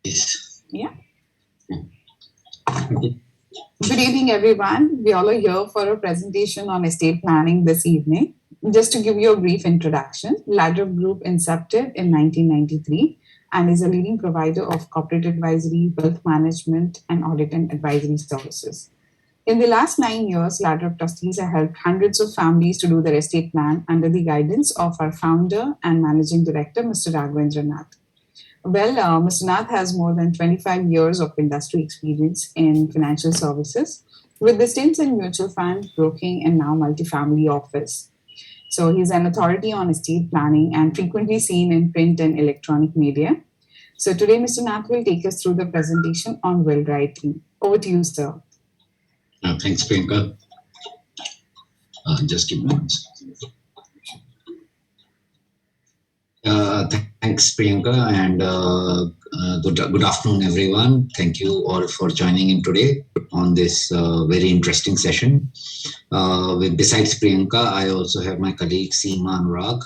Yes. Yeah. Okay. Good evening, everyone. We all are here for a presentation on estate planning this evening. Just to give you a brief introduction, Ladder Group incepted in 1993 and is a leading provider of corporate advisory, wealth management, and audit and advisory services. In the last 9 years, Ladder Trustees have helped hundreds of families to do their estate plan under the guidance of our founder and managing director, Mr. Raghavendra Nath. Well, Mr. Nath has more than 25 years of industry experience in financial services with the stints in mutual fund, broking, and now multifamily office. So he's an authority on estate planning and frequently seen in print and electronic media. So today, Mr. Nath will take us through the presentation on will writing. Over to you, sir. Thanks, Priyanka. Just give me one second. Thanks, Priyanka, and good afternoon, everyone. Thank you all for joining in today on this very interesting session. Besides Priyanka, I also have my colleague Seema Anurag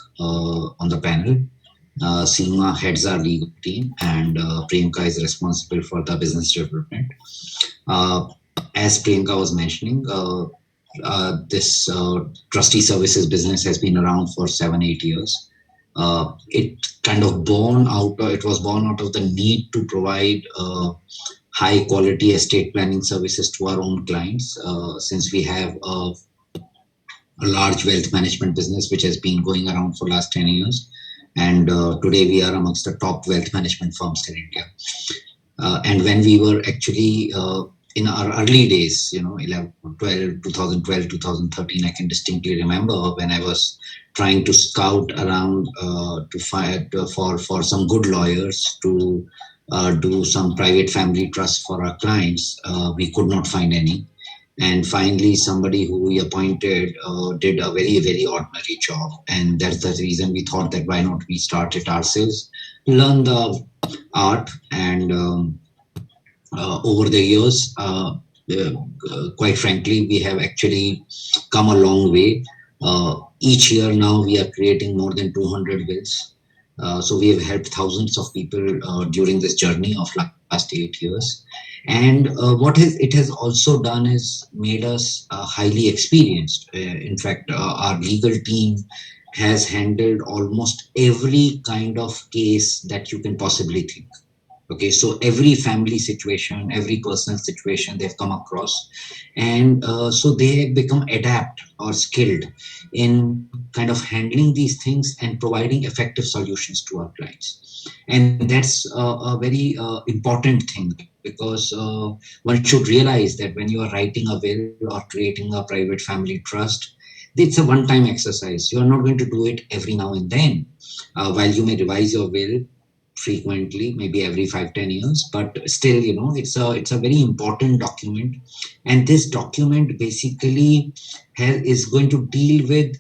on the panel. Seema heads our legal team, and Priyanka is responsible for the business development. Uh, as Priyanka was mentioning, this trustee services business has been around for 7, 8 years. It kind of born out. It was born out of the need to provide high quality estate planning services to our own clients. Since we have a large wealth management business which has been going around for last 10 years, and today we are amongst the top wealth management firms in India. And when we were actually in our early days, 11, 12, 2012, 2013, I can distinctly remember when I was trying to scout around to find for some good lawyers to do some private family trust for our clients. We could not find any. And finally, somebody who we appointed did a very, very ordinary job. And that's the reason we thought that why not we start it ourselves, learn the art, and over the years, quite frankly, we have actually come a long way. Each year now, we are creating more than 200 wills. So we have helped thousands of people during this journey of last 8 years. And it has also done is made us highly experienced. In fact, our legal team has handled almost every kind of case that you can possibly think. Okay, so every family situation, every personal situation they've come across, and so they have become adept or skilled in kind of handling these things and providing effective solutions to our clients. And that's a very important thing, because one should realize that when you are writing a will or creating a private family trust, it's a one time exercise. You are not going to do it every now and then. While you may revise your will frequently, maybe every 5, 10 years, but still, it's a very important document. And this document basically is going to deal with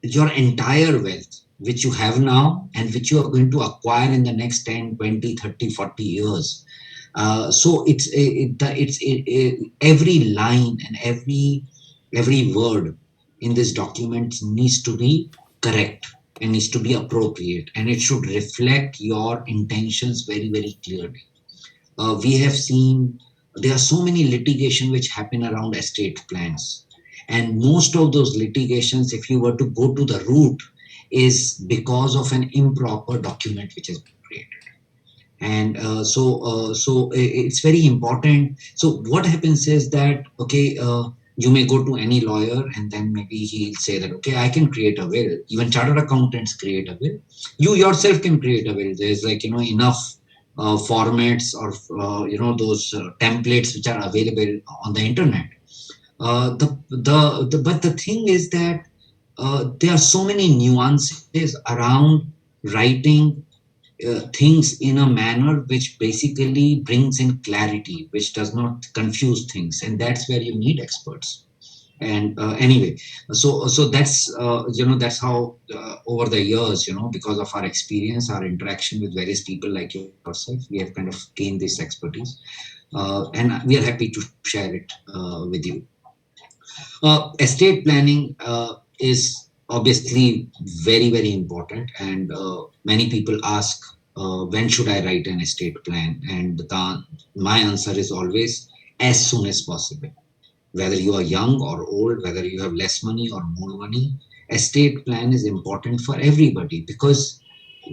your entire wealth which you have now and which you are going to acquire in the next 10, 20, 30, 40 years. So every line and every word in this document needs to be correct and needs to be appropriate, and it should reflect your intentions very, very clearly. We have seen there are so many litigation which happen around estate plans, and most of those litigations, if you were to go to the root, is because of an improper document which has been created. And it's very important. So what happens is that, okay, you may go to any lawyer and then maybe he'll say that, okay, I can create a will. Even chartered accountants create a will. You yourself can create a will. There's enough formats or those templates which are available on the internet. But the thing is that there are so many nuances around writing things in a manner which basically brings in clarity, which does not confuse things, and that's where you need experts. And anyway, so that's how over the years, because of our experience, our interaction with various people like yourself, we have kind of gained this expertise, and we are happy to share it with you. Estate planning is obviously very, very important, and many people ask when should I write an estate plan? And my answer is always as soon as possible. Whether you are young or old, whether you have less money or more money, estate plan is important for everybody, because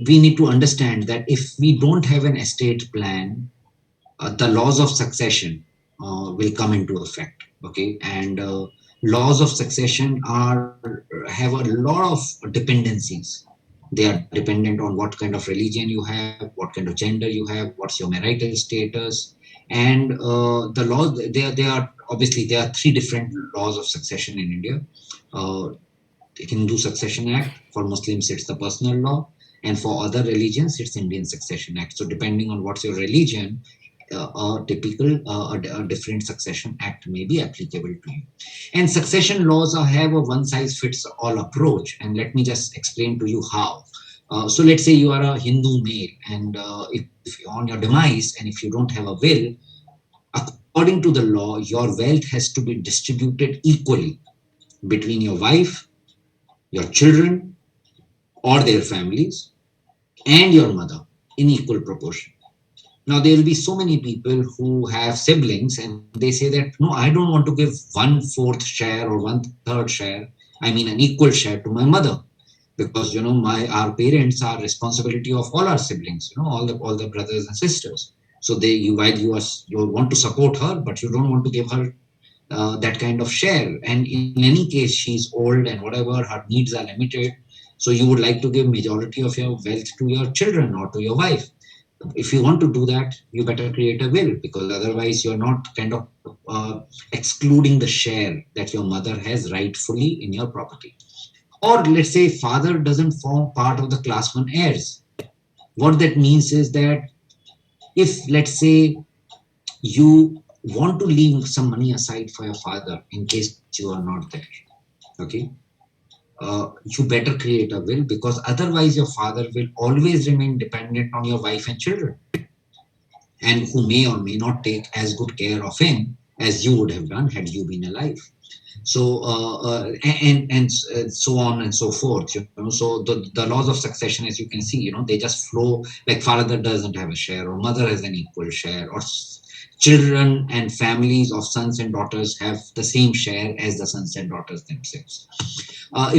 we need to understand that if we don't have an estate plan, the laws of succession will come into effect. Okay, and laws of succession are have a lot of dependencies. They are dependent on what kind of religion you have, what kind of gender you have, what's your marital status, and the laws. They are obviously there are three different laws of succession in India. Uh, Hindu Succession Act. For Muslims, it's the Personal Law, and for other religions, it's Indian Succession Act. So depending on what's your religion, a different succession act may be applicable to you. And succession laws have a one size fits all approach. And let me just explain to you how. So let's say you are a Hindu male, and if on your demise, and if you don't have a will, according to the law, your wealth has to be distributed equally between your wife, your children, or their families, and your mother in equal proportion. Now, there will be so many people who have siblings and they say that, no, I don't want to give 1/4 share or 1/3 share. I mean, an equal share to my mother, because, our parents are responsibility of all our siblings, all the brothers and sisters. So while you want to support her, but you don't want to give her that kind of share. And in any case, she's old and whatever, her needs are limited. So you would like to give majority of your wealth to your children or to your wife. If you want to do that, you better create a will, because otherwise you're not kind of excluding the share that your mother has rightfully in your property. Or let's say father doesn't form part of the class 1 heirs. What that means is that if, let's say, you want to leave some money aside for your father in case you are not there, okay, you better create a will, because otherwise your father will always remain dependent on your wife and children, and who may or may not take as good care of him as you would have done had you been alive. So and so on and so forth. So the laws of succession, as you can see, they just flow. Like father doesn't have a share, or mother has an equal share, or children and families of sons and daughters have the same share as the sons and daughters themselves.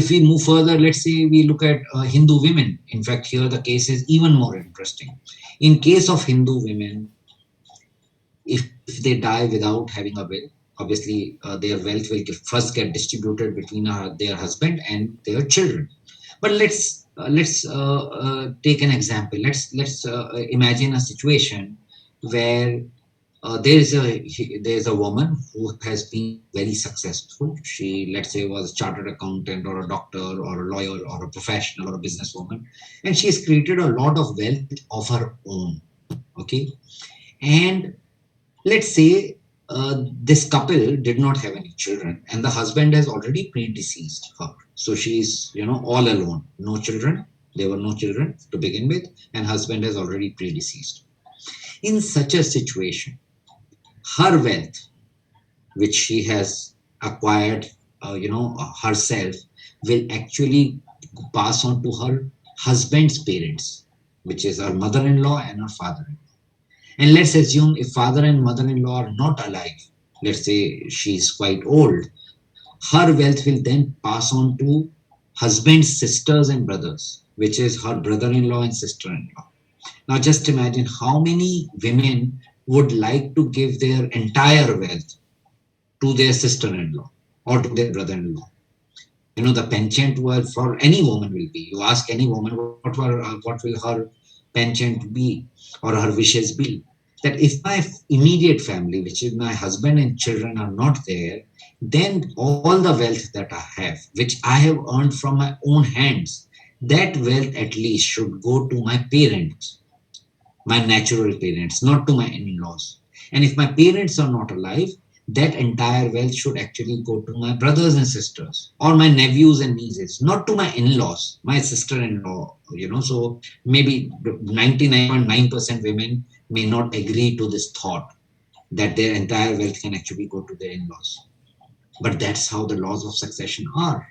If we move further, let's say we look at Hindu women. In fact, here the case is even more interesting. In case of Hindu women, if they die without having a will, obviously their wealth will first get distributed between their husband and their children. But let's take an example. Let's imagine a situation where there's a woman who has been very successful. She, let's say, was a chartered accountant or a doctor or a lawyer or a professional or a businesswoman, and she has created a lot of wealth of her own. Okay, and let's say this couple did not have any children, and the husband has already predeceased her. So she's, all alone, no children. There were no children to begin with, and husband has already predeceased. In such a situation, her wealth, which she has acquired, herself, will actually pass on to her husband's parents, which is her mother-in-law and her father-in-law. And let's assume if father and mother-in-law are not alive, let's say she's quite old, her wealth will then pass on to husband's sisters and brothers, which is her brother-in-law and sister-in-law. Now just imagine how many women would like to give their entire wealth to their sister-in-law or to their brother-in-law. The penchant word for any woman will be, you ask any woman what will her penchant be or her wishes be, that if my immediate family, which is my husband and children, are not there, then all the wealth that I have, which I have earned from my own hands, that wealth at least should go to my parents, my natural parents, not to my in-laws. And if my parents are not alive, that entire wealth should actually go to my brothers and sisters or my nephews and nieces, not to my in-laws, my sister-in-law. So maybe 99.9% women may not agree to this thought that their entire wealth can actually go to their in-laws. But that's how the laws of succession are.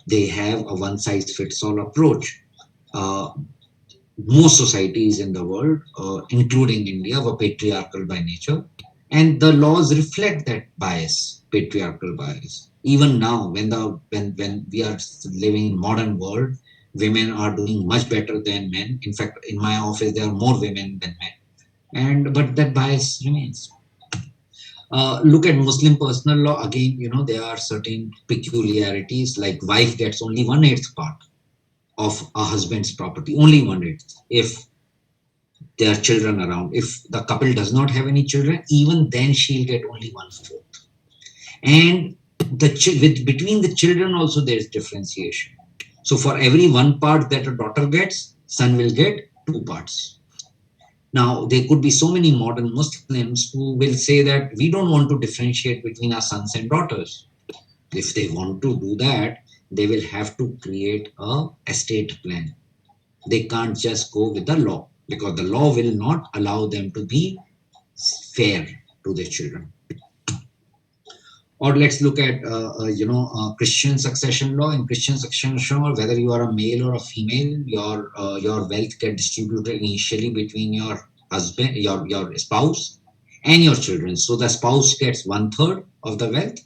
They have a one-size-fits-all approach. most societies in the world, including India, were patriarchal by nature. And the laws reflect that bias, patriarchal bias. Even now, when we are living in modern world, women are doing much better than men. In fact, in my office, there are more women than men. And but that bias remains. Look at Muslim personal law again. There are certain peculiarities, like wife gets only 1/8 part of a husband's property, only 1/8. If there are children around, if the couple does not have any children, even then she'll get only 1/4. And between the children also there is differentiation. So for every one part that a daughter gets, son will get two parts. Now, there could be so many modern Muslims who will say that we don't want to differentiate between our sons and daughters. If they want to do that, they will have to create a estate plan. They can't just go with the law, because the law will not allow them to be fair to their children. Or let's look at Christian succession law. In Christian succession law, whether you are a male or a female, your wealth get distributed initially between your husband, your spouse, and your children. So the spouse gets 1/3 of the wealth.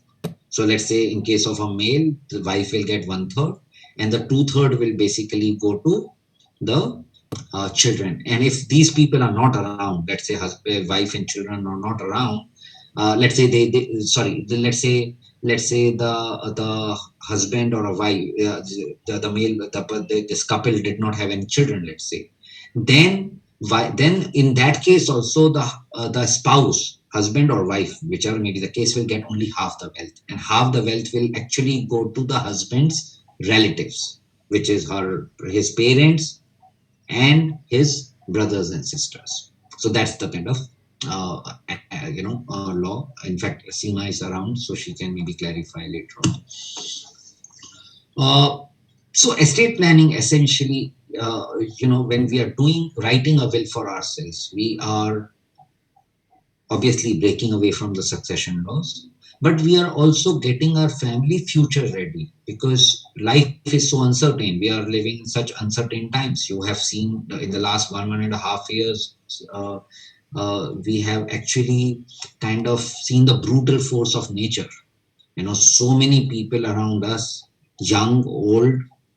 So let's say in case of a male, the wife will get 1/3, and the 2/3 will basically go to the children. And if these people are not around, let's say husband, wife, and children are not around, let's say let's say the husband or a wife, the male, this couple did not have any children, let's say, then then in that case also the spouse, husband or wife, whichever may be the case, will get only half the wealth, and half the wealth will actually go to the husband's relatives, which is his parents and his brothers and sisters. So that's the kind of law. In fact, Seema is around, so she can maybe clarify later on. So estate planning essentially, when we are writing a will for ourselves, we are obviously breaking away from the succession laws, but we are also getting our family future ready, because life is so uncertain. We are living in such uncertain times. You have seen in the last 1.5 years, uh, we have actually kind of seen the brutal force of nature. So many people around us, young, old,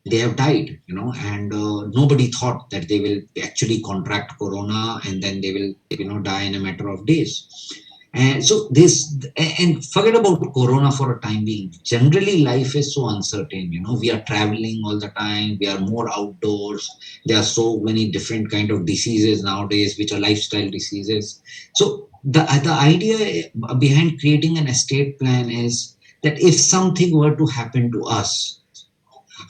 they have died, and nobody thought that they will actually contract corona and then they will, die in a matter of days. And so and forget about corona for a time being. Generally, life is so uncertain. We are traveling all the time. We are more outdoors. There are so many different kind of diseases nowadays, which are lifestyle diseases. So the idea behind creating an estate plan is that if something were to happen to us,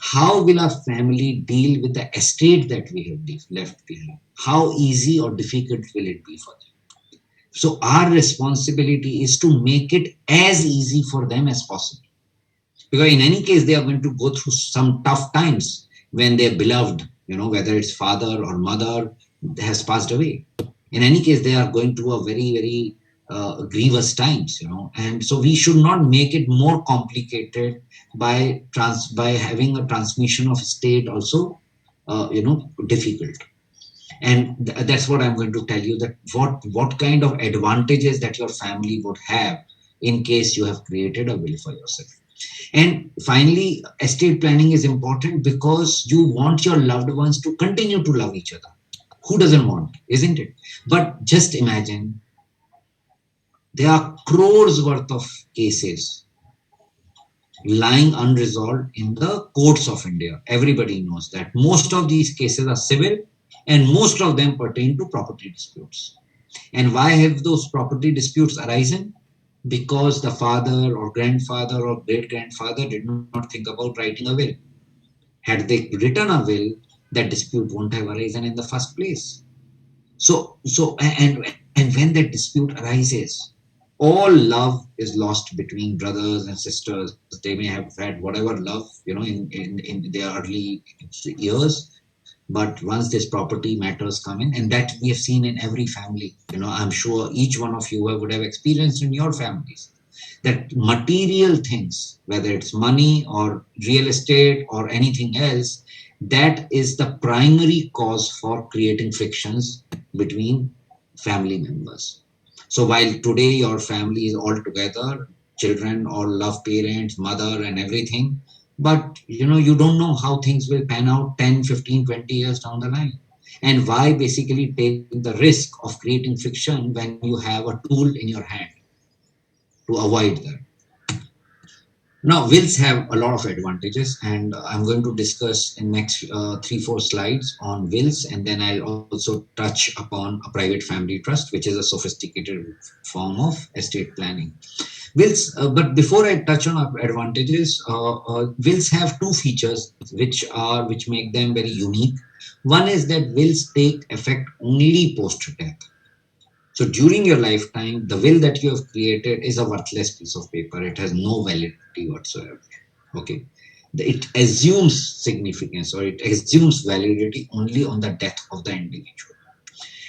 how will our family deal with the estate that we have left behind? How easy or difficult will it be for them? So our responsibility is to make it as easy for them as possible. Because in any case, they are going to go through some tough times when their beloved, whether it's father or mother, has passed away. In any case, they are going through a very, very grievous times, and so we should not make it more complicated by having a transmission of estate also, difficult. And that's what I'm going to tell you, that what kind of advantages that your family would have in case you have created a will for yourself. And finally, estate planning is important because you want your loved ones to continue to love each other. Who doesn't want, isn't it? But just imagine, there are crores worth of cases lying unresolved in the courts of India. Everybody knows that most of these cases are civil, and most of them pertain to property disputes. And why have those property disputes arisen? Because the father or grandfather or great grandfather did not think about writing a will. Had they written a will, that dispute won't have arisen in the first place. And when that dispute arises, all love is lost between brothers and sisters. They may have had whatever love, in their early years, but once this property matters come in, and that we have seen in every family, I'm sure each one of you would have experienced in your families, that material things, whether it's money or real estate or anything else, that is the primary cause for creating frictions between family members. So while today your family is all together, children all love parents, mother and everything, but you don't know how things will pan out 10, 15, 20 years down the line. And why basically take the risk of creating friction when you have a tool in your hand to avoid that. Now, wills have a lot of advantages, and I'm going to discuss in next 3, 4 slides on wills, and then I'll also touch upon a private family trust, which is a sophisticated form of estate planning. Wills, but before I touch on advantages, wills have two features which make them very unique. One is that wills take effect only post death. So during your lifetime, the will that you have created is a worthless piece of paper. It has no validity whatsoever. Okay. It assumes significance or it assumes validity only on the death of the individual.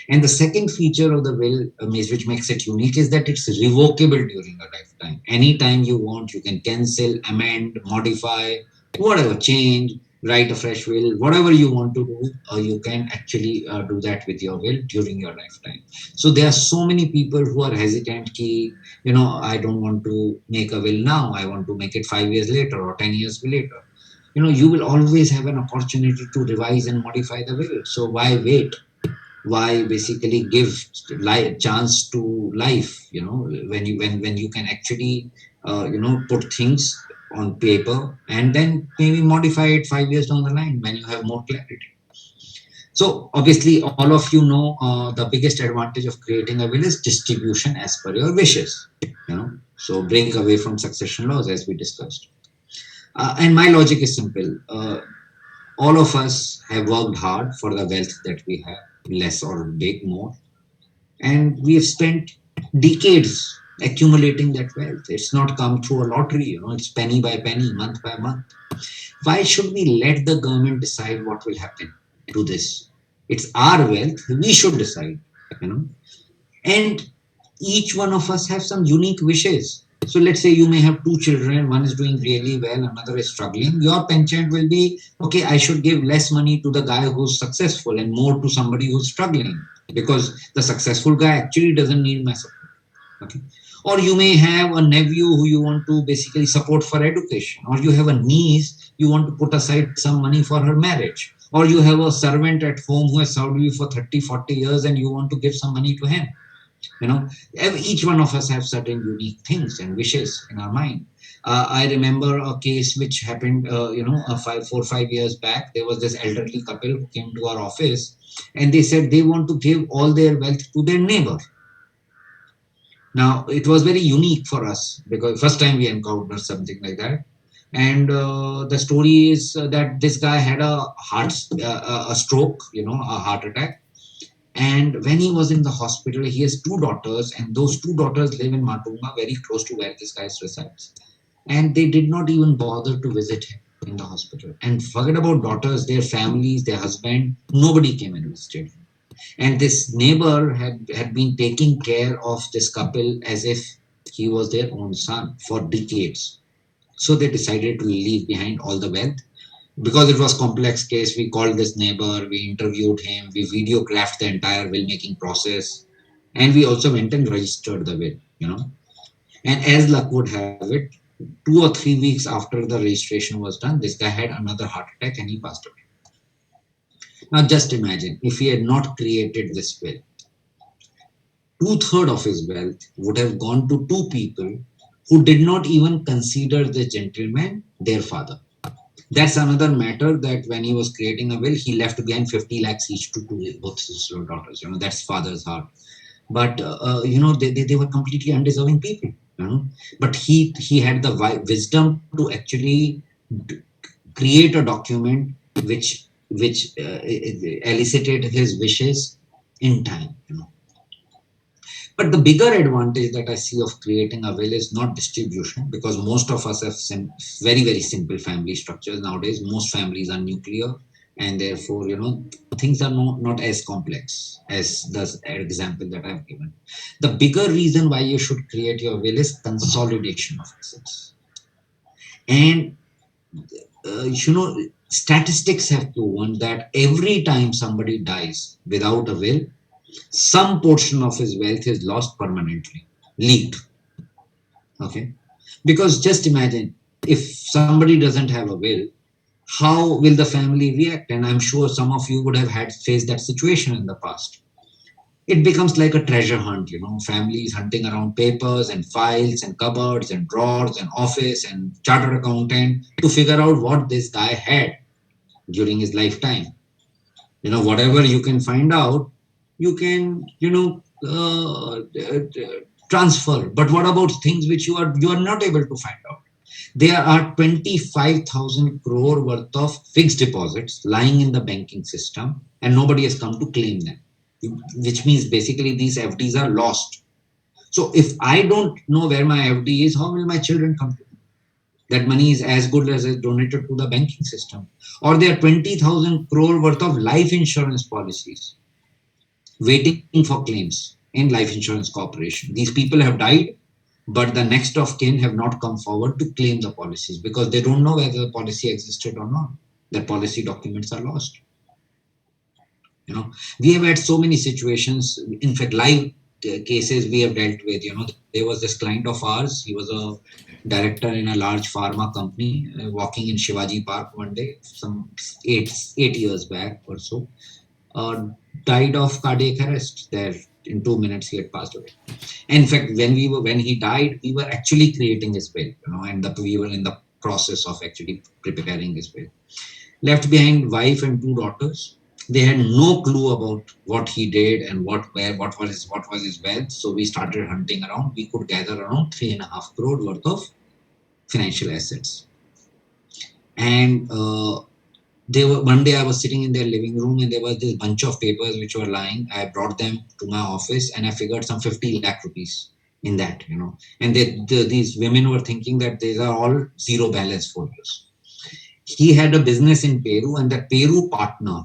And the second feature of the will, which makes it unique, is that it's revocable during a lifetime. Anytime you want, you can cancel, amend, modify, whatever, change, write a fresh will, whatever you want to do, you can actually do that with your will during your lifetime. So there are so many people who are hesitant, I don't want to make a will now, I want to make it 5 years later or 10 years later. You will always have an opportunity to revise and modify the will. So why wait? Why basically give chance to life, when you can actually put things on paper and then maybe modify it 5 years down the line when you have more clarity. So obviously all of you know, the biggest advantage of creating a will is distribution as per your wishes, so break away from succession laws as we discussed. And my logic is simple. All of us have worked hard for the wealth that we have, less or big, more. And we have spent decades accumulating that wealth. It's not come through a lottery, it's penny by penny, month by month. Why should we let the government decide what will happen to this? It's our wealth, we should decide, you know. And each one of us have some unique wishes. So let's say you may have two children, one is doing really well, another is struggling. Your penchant will be, okay, I should give less money to the guy who's successful and more to somebody who's struggling, because the successful guy actually doesn't need my support. Okay. Or you may have a nephew who you want to basically support for education, or you have a niece you want to put aside some money for her marriage, or you have a servant at home who has served you for 30, 40 years and you want to give some money to him. Each one of us have certain unique things and wishes in our mind. I remember a case which happened, 4 or 5 years back. There was this elderly couple who came to our office and they said they want to give all their wealth to their neighbor. Now, it was very unique for us because first time we encountered something like that. And the story is that this guy had a stroke, a heart attack. And when he was in the hospital, he has two daughters, and those two daughters live in Matunga, very close to where this guy resides. And they did not even bother to visit him in the hospital. And forget about daughters, their families, their husband, nobody came and visited him. And this neighbor had been taking care of this couple as if he was their own son for decades. So they decided to leave behind all the wealth. Because it was complex case, we called this neighbor, we interviewed him, we videographed the entire will making process, and we also went and registered the will. And as luck would have it, 2 or 3 weeks after the registration was done, this guy had another heart attack and he passed away. Now just imagine if he had not created this will, 2/3 of his wealth would have gone to two people who did not even consider the gentleman their father. That's another matter, that when he was creating a will, he left behind 50 lakhs each to both his daughters. That's father's heart. But they were completely undeserving people. But he had the wisdom to actually create a document which elicited his wishes in time. But the bigger advantage that I see of creating a will is not distribution, because most of us have very, very simple family structures nowadays. Most families are nuclear, and therefore, things are not as complex as the example that I've given. The bigger reason why you should create your will is consolidation of assets. And, Statistics have proven that every time somebody dies without a will, some portion of his wealth is lost permanently, leaked. Okay. Because just imagine, if somebody doesn't have a will, how will the family react? And I'm sure some of you would have had faced that situation in the past. It becomes like a treasure hunt, families hunting around papers and files and cupboards and drawers and office and chartered accountant to figure out what this guy had during his lifetime. Whatever you can find out, you can, transfer. But what about things which you are not able to find out? There are 25,000 crore worth of fixed deposits lying in the banking system, and nobody has come to claim them, which means basically these FDs are lost. So if I don't know where my FD is, how will my children come to? That money is as good as it's donated to the banking system. Or there are 20,000 crore worth of life insurance policies waiting for claims in Life Insurance Corporation. These people have died, but the next of kin have not come forward to claim the policies because they don't know whether the policy existed or not. Their policy documents are lost. We have had so many situations. In fact, live cases we have dealt with. There was this client of ours. He was a director in a large pharma company, walking in Shivaji Park one day, some eight years back or so. Died of cardiac arrest there. In 2 minutes, he had passed away. In fact, when he died, we were actually creating his will, and we were in the process of actually preparing his will. Left behind wife and 2 daughters. They had no clue about what he did and what was his wealth. So we started hunting around. We could gather around 3.5 crore worth of financial assets. And one day I was sitting in their living room and there was this bunch of papers which were lying. I brought them to my office and I figured some 50 lakh rupees in that, and these women were thinking that these are all zero balance folios. He had a business in Peru, and the Peru partner,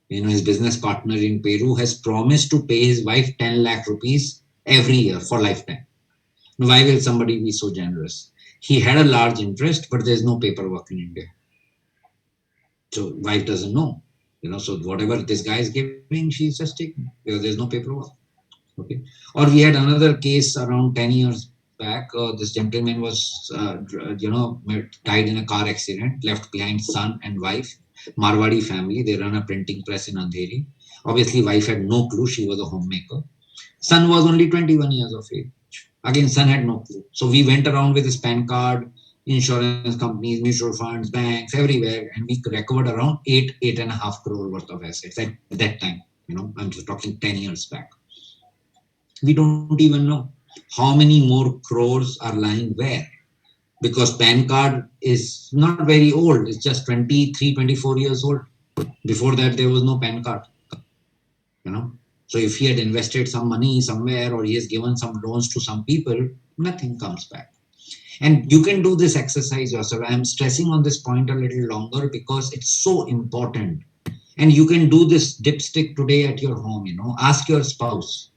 his business partner in Peru has promised to pay his wife 10 lakh rupees every year for lifetime. Why will somebody be so generous? He had a large interest, but there's no paperwork in India. So wife doesn't know, so whatever this guy is giving, she's just taking because there's no paperwork. Okay. Or we had another case around 10 years back. This gentleman was, died in a car accident, left behind son and wife. Marwadi family, they run a printing press in Andheri. Obviously, wife had no clue, she was a homemaker. Son was only 21 years of age. Again, son had no clue. So we went around with his PAN card, insurance companies, mutual funds, banks, everywhere, and we recovered around 8.5 crore worth of assets at that time. I'm just talking 10 years back. We don't even know how many more crores are lying where. Because PAN card is not very old. It's just 23, 24 years old. Before that, there was no PAN card. So if he had invested some money somewhere or he has given some loans to some people, nothing comes back. And you can do this exercise yourself. I'm stressing on this point a little longer because it's so important. And you can do this dipstick today at your home. Ask your spouse,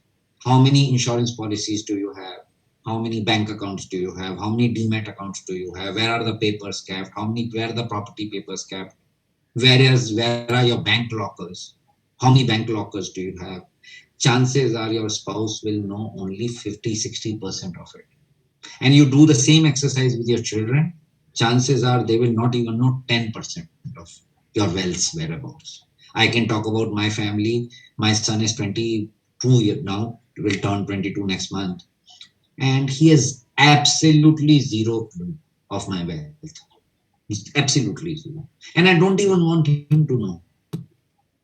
how many insurance policies do you have? How many bank accounts do you have? How many demat accounts do you have? Where are the papers kept? Where are the property papers kept? Where are your bank lockers? How many bank lockers do you have? Chances are your spouse will know only 50-60% of it. And you do the same exercise with your children, chances are they will not even know 10% of your wealth's whereabouts. I can talk about my family. My son is 22 years now, will turn 22 next month. And he has absolutely zero clue of my wealth. He's absolutely zero. And I don't even want him to know.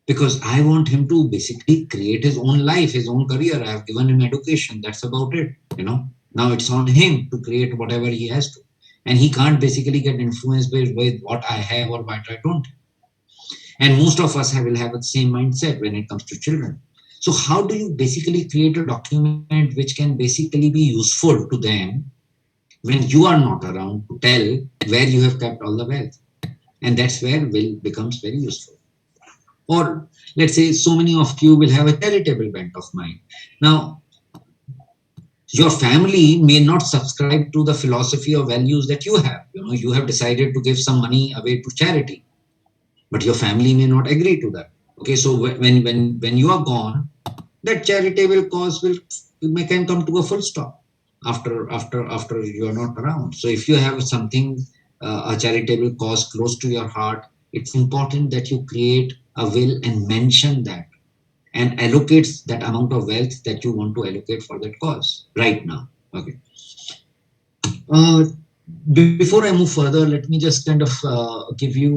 Because I want him to basically create his own life, his own career. I have given him education. That's about it. Now it's on him to create whatever he has to. And he can't basically get influenced by what I have or what I don't. And most of us will have the same mindset when it comes to children. So how do you basically create a document which can basically be useful to them when you are not around to tell where you have kept all the wealth? And that's where will becomes very useful. Or let's say so many of you will have a charitable bent of mind. Now, your family may not subscribe to the philosophy or values that you have. You have decided to give some money away to charity. but your family may not agree to that. Okay, so when you are gone, that charitable cause can come to a full stop after you are not around. So if you have something, a charitable cause close to your heart, it's important that you create a will and mention that and allocates that amount of wealth that you want to allocate for that cause right now. Okay. Uh, Before I move further, let me just kind of give you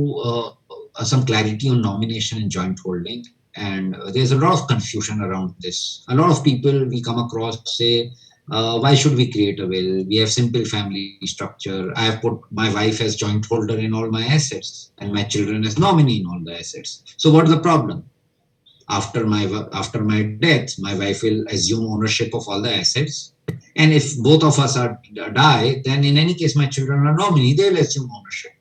some clarity on nomination and joint holding. And there's a lot of confusion around this. A lot of people we come across say, why should we create a will? We have simple family structure. I have put my wife as joint holder in all my assets and my children as nominee in all the assets. So what's the problem? After my death, my wife will assume ownership of all the assets, and if both of us are die, then in any case my children are nominee, they'll assume ownership.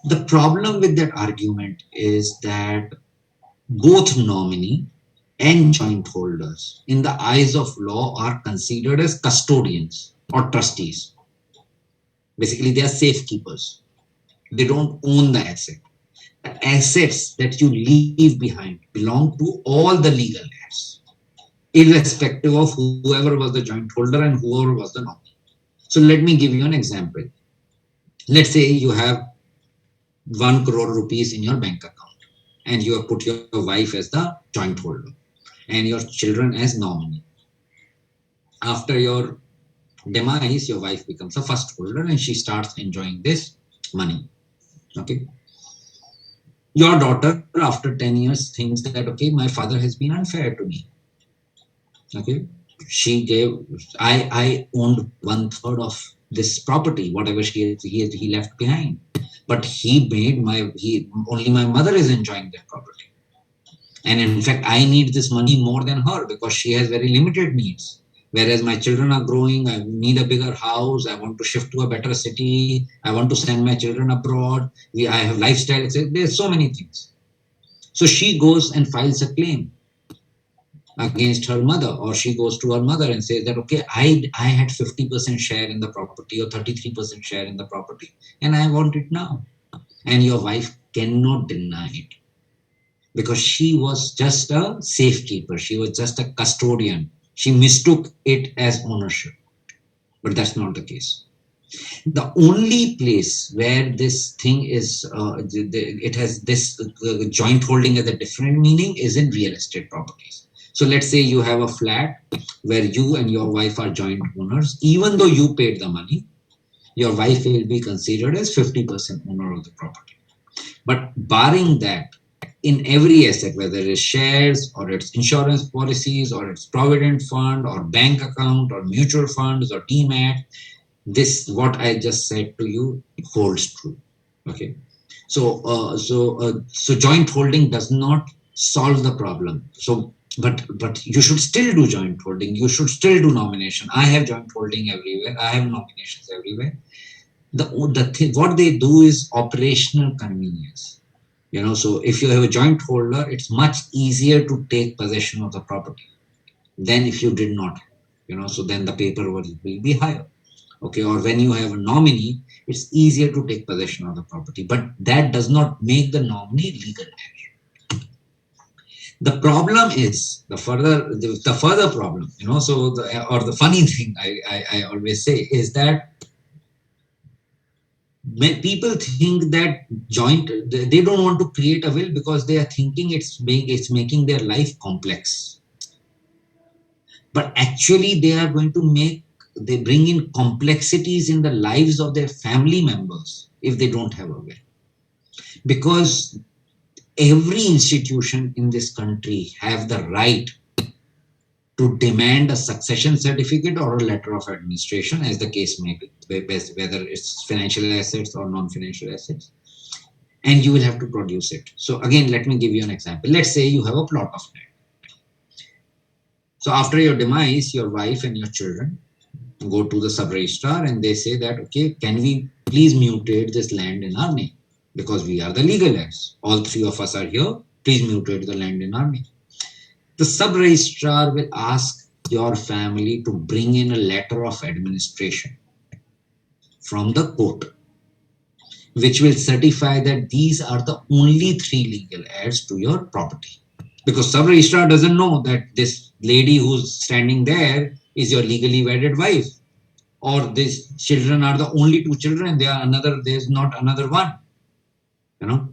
The problem with that argument is that both nominee and joint holders in the eyes of law are considered as custodians or trustees. Basically they are safekeepers. They don't own the asset. The assets that you leave behind belong to all the legal heirs, irrespective of whoever was the joint holder and whoever was the nominee. So let me give you an example. Let's say you have 1 crore rupees in your bank account and you have put your wife as the joint holder and your children as nominee. After your demise, your wife becomes a first holder and she starts enjoying this money. Okay. Your daughter, after 10 years, thinks that, okay, my father has been unfair to me. Okay. She gave, I owned 1/3 of this property, whatever he left behind. But he made only my mother is enjoying that property. And in fact, I need this money more than her because she has very limited needs. Whereas my children are growing, I need a bigger house, I want to shift to a better city, I want to send my children abroad, I have lifestyle, there's so many things. So she goes and files a claim against her mother, or she goes to her mother and says that, okay, I had 50% share in the property or 33% share in the property and I want it now. And your wife cannot deny it because she was just a safekeeper, she was just a custodian, she mistook it as ownership. But that's not the case. The only place where this thing is it has this joint holding as a different meaning is in real estate properties. So let's say you have a flat where you and your wife are joint owners. Even though you paid the money, your wife will be considered as 50% owner of the property. But barring that, in every asset, whether it's shares or it's insurance policies or it's provident fund or bank account or mutual funds or demat, this what I just said to you holds true. Okay. So joint holding does not solve the problem. So but you should still do joint holding, you should still do nomination. I have joint holding everywhere, I have nominations everywhere. What they do is operational convenience. So if you have a joint holder, it's much easier to take possession of the property than if you did not. So then the paperwork will be higher. Okay, or when you have a nominee, it's easier to take possession of the property, but that does not make the nominee legal heir. The problem is the further problem, or the funny thing I always say is that when people think that they don't want to create a will because they are thinking it's making their life complex. But actually they bring in complexities in the lives of their family members if they don't have a will. Because every institution in this country have the right to demand a succession certificate or a letter of administration, as the case may be, whether it's financial assets or non-financial assets. And you will have to produce it. So again, let me give you an example. Let's say you have a plot of land. So after your demise, your wife and your children go to the sub-registrar and they say that, okay, can we please mutate this land in our name? Because we are the legal heirs. All three of us are here. Please mutate the land in our name. The sub-registrar will ask your family to bring in a letter of administration from the court. which will certify that these are the only three legal heirs to your property. Because sub-registrar doesn't know that this lady who's standing there is your legally wedded wife, or these children are the only two children. There's not another one. You know,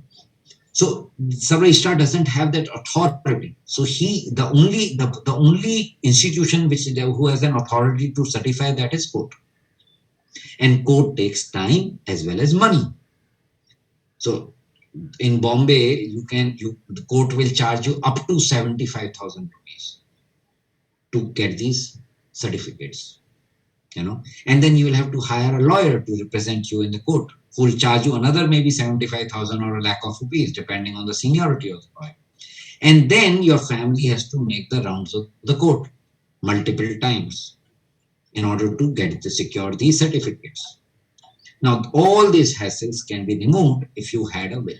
so sub-registrar doesn't have that authority. So the only institution who has an authority to certify that is court, and court takes time as well as money. So in Bombay, the court will charge you up to 75,000 rupees to get these certificates. And then you will have to hire a lawyer to represent you in the court, who will charge you another maybe 75,000 or a lakh of rupees, depending on the seniority of the lawyer. And then your family has to make the rounds of the court multiple times in order to secure these certificates. Now, all these hassles can be removed if you had a will.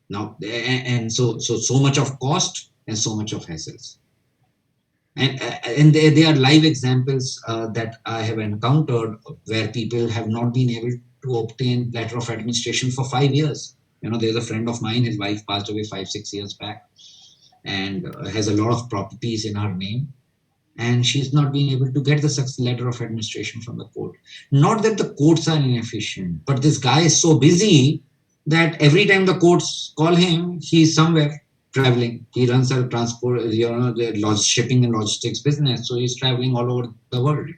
Now, and so much of cost and so much of hassles. And they are live examples that I have encountered where people have not been able to obtain letter of administration for 5 years. There's a friend of mine, his wife passed away 5-6 years back, and has a lot of properties in her name, and she's not been able to get the letter of administration from the court. Not that the courts are inefficient, but this guy is so busy that every time the courts call him, he's somewhere traveling. He runs a transport, the shipping and logistics business, so he's traveling all over the world.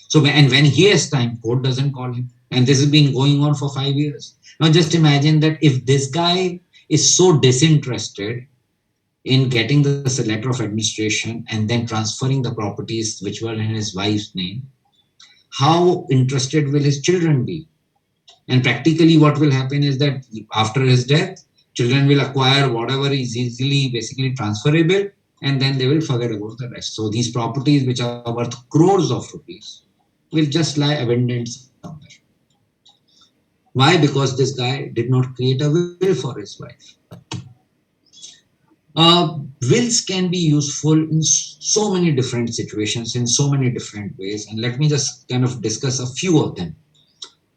So, and when he has time, court doesn't call him, and this has been going on for 5 years. Now, just imagine that if this guy is so disinterested in getting the letter of administration and then transferring the properties which were in his wife's name, how interested will his children be? And practically what will happen is that after his death, children will acquire whatever is easily basically transferable, and then they will forget about the rest. So these properties, which are worth crores of rupees, will just lie abandoned somewhere. Why? Because this guy did not create a will for his wife. Wills can be useful in so many different situations, in so many different ways, and let me just kind of discuss a few of them.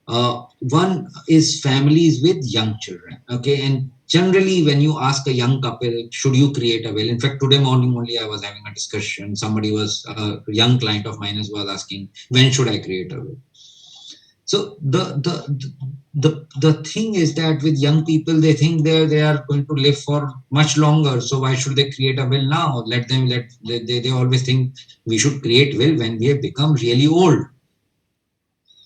One is families with young children. Okay, and generally when you ask a young couple, should you create a will? In fact, today morning only I was having a discussion. Somebody a young client of mine was asking, when should I create a will? So the thing is that with young people, they think they are going to live for much longer. So why should they create a will now? They always think we should create will when we have become really old.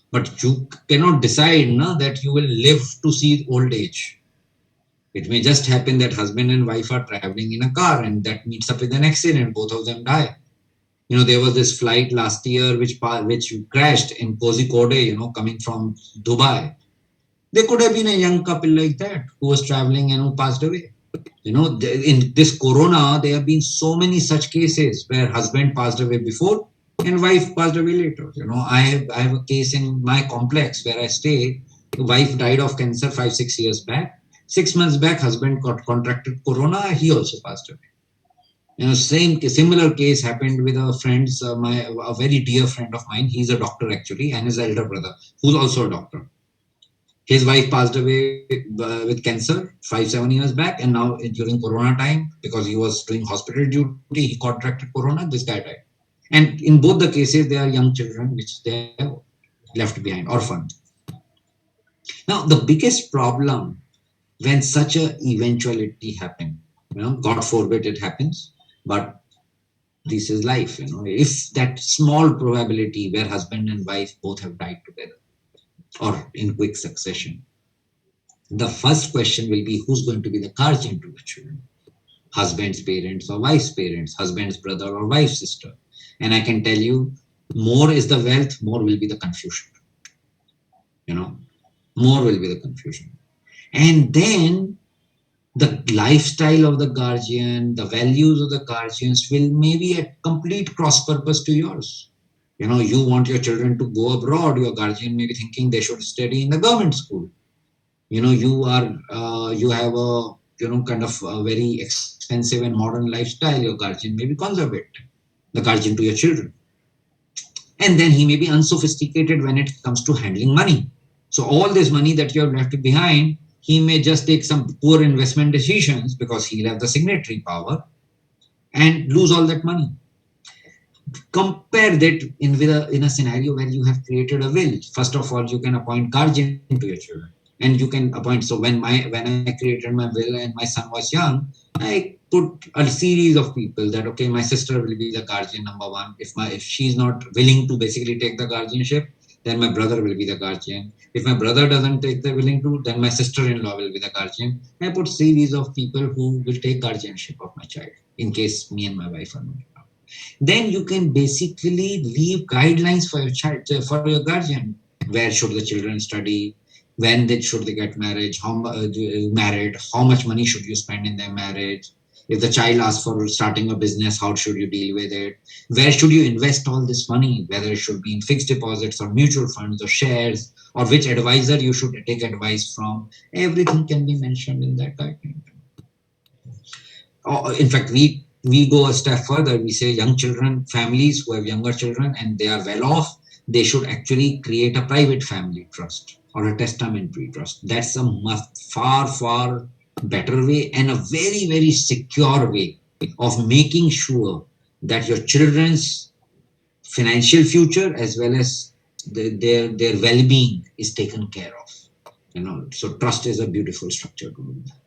But you cannot decide that you will live to see old age. It may just happen that husband and wife are traveling in a car and that meets up with an accident. Both of them die. There was this flight last year which crashed in Kozhikode, coming from Dubai. There could have been a young couple like that who was traveling and who passed away. In this corona, there have been so many such cases where husband passed away before and wife passed away later. I have a case in my complex where I stay. The wife died of cancer 5-6 years back. 6 months back, husband contracted corona. He also passed away. Similar case happened with a very dear friend of mine. He's a doctor actually, and his elder brother, who's also a doctor. His wife passed away with cancer 5-7 years back, and now during corona time, because he was doing hospital duty, he contracted corona. This guy died. And in both the cases, they are young children which they have left behind, orphaned. Now, the biggest problem when such an eventuality happens, God forbid it happens, but this is life. If that small probability where husband and wife both have died together or in quick succession, the first question will be, who's going to be the guardian to the children? Husband's parents or wife's parents, husband's brother or wife's sister. And I can tell you, more is the wealth, more will be the confusion. More will be the confusion. And then the lifestyle of the guardian, the values of the guardians will maybe a complete cross purpose to yours. You want your children to go abroad, your guardian may be thinking they should study in the government school. You have a kind of a very expensive and modern lifestyle. Your guardian may be conservative, the guardian to your children. And then he may be unsophisticated when it comes to handling money. So all this money that you have left behind, he may just take some poor investment decisions because he'll have the signatory power and lose all that money. Compare that in a scenario where you have created a will. First of all, you can appoint guardian to your children, and you can appoint. So when I created my will and my son was young, I put a series of people that okay, my sister will be the guardian number one. If she's not willing to basically take the guardianship, then my brother will be the guardian. If my brother doesn't take the willing to, then my sister-in-law will be the guardian. I put series of people who will take guardianship of my child in case me and my wife are not. Then you can basically leave guidelines for your child, for your guardian. Where should the children study? When should they get married? How much money should you spend in their marriage? If the child asks for starting a business, how should you deal with it? Where should you invest all this money? Whether it should be in fixed deposits or mutual funds or shares, or which advisor you should take advice from. Everything can be mentioned in that guideline. In fact, we go a step further. We say young children, families who have younger children and they are well off, they should actually create a private family trust or a testamentary trust. That's a far better way and a very secure way of making sure that your children's financial future as well as their well-being is taken care of. So trust is a beautiful structure to do that.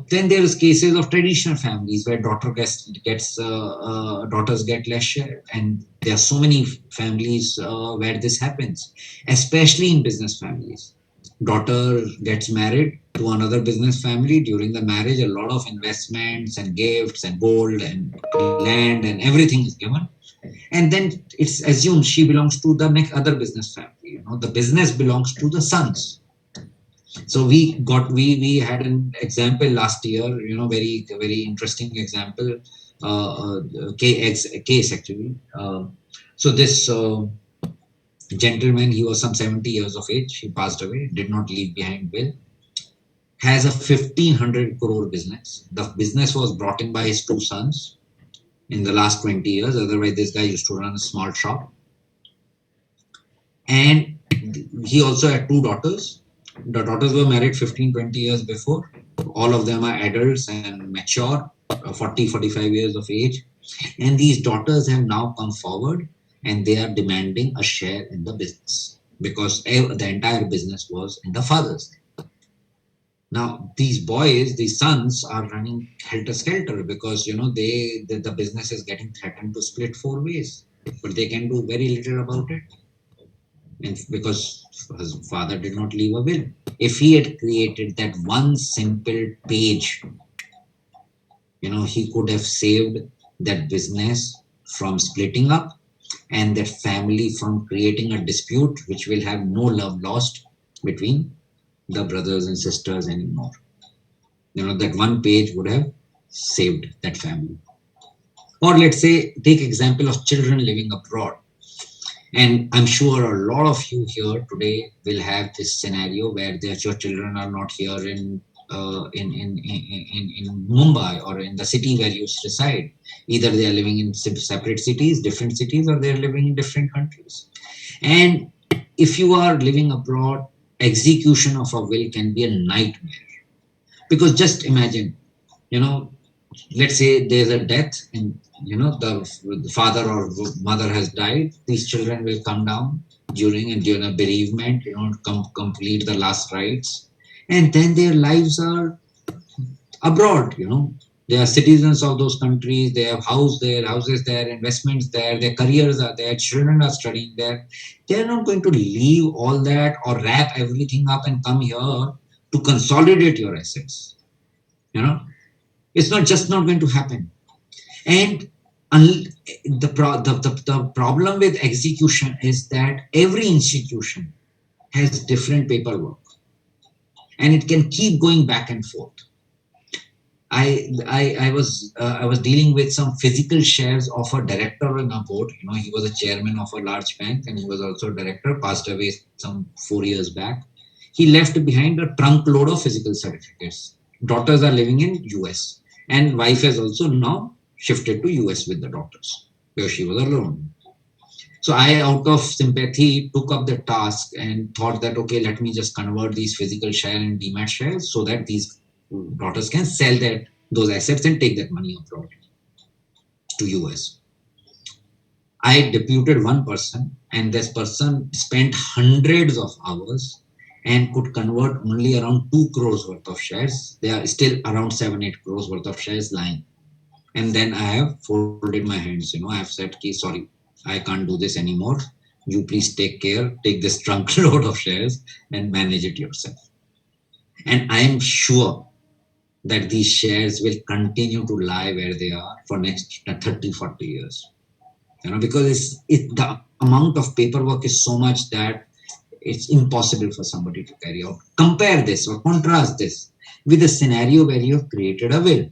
Then there is cases of traditional families where daughters get less share, and there are so many families where this happens, especially in business families. Daughter gets married to another business family. During the marriage, a lot of investments and gifts and gold and land and everything is given, and then it's assumed she belongs to the next other business family. The business belongs to the sons. So we had an example last year, very interesting example, case actually. So this gentleman, he was some 70 years of age. He passed away, did not leave behind will. Has a 1,500 crore business. The business was brought in by his two sons in the last 20 years. Otherwise, this guy used to run a small shop. And he also had two daughters. The daughters were married 15-20 years before. All of them are adults and mature, 40-45 years of age. And these daughters have now come forward and they are demanding a share in the business because the entire business was in the father's name. Now, these boys, these sons are running helter-skelter because, the business is getting threatened to split four ways. But they can do very little about it. And because his father did not leave a will. If he had created that one simple page, he could have saved that business from splitting up and that family from creating a dispute which will have no love lost between the brothers and sisters anymore. That one page would have saved that family. Or let's say, take example of children living abroad. And I'm sure a lot of you here today will have this scenario where your children are not here in Mumbai or in the city where you reside. Either they are living in separate cities, different cities, or they are living in different countries. And if you are living abroad, execution of a will can be a nightmare. Because just imagine, let's say there's a death and the father or mother has died. These children will come down during a bereavement, complete the last rites, and then their lives are abroad. They are citizens of those countries. They have houses there, investments there, their careers are there, children are studying there. They are not going to leave all that or wrap everything up and come here to consolidate your assets. It's not going to happen. And the problem with execution is that every institution has different paperwork and it can keep going back and forth. I was dealing with some physical shares of a director in a board. He was a chairman of a large bank and he was also a director, passed away some 4 years back. He left behind a trunk load of physical certificates. Daughters are living in US and wife has also now shifted to US with the daughters because she was alone. So I, out of sympathy, took up the task and thought that, okay, let me just convert these physical share and demat shares so that these daughters can sell those assets and take that money abroad to US. I deputed one person, and this person spent hundreds of hours and could convert only around 2 crores worth of shares. There are still around 7, 8 crores worth of shares lying. And then I have folded my hands. I have said, sorry, I can't do this anymore. You please take care, take this trunk load of shares and manage it yourself. And I am sure that these shares will continue to lie where they are for next 30, 40 years. Because the amount of paperwork is so much that it's impossible for somebody to carry out. Compare this or contrast this with a scenario where you have created a will.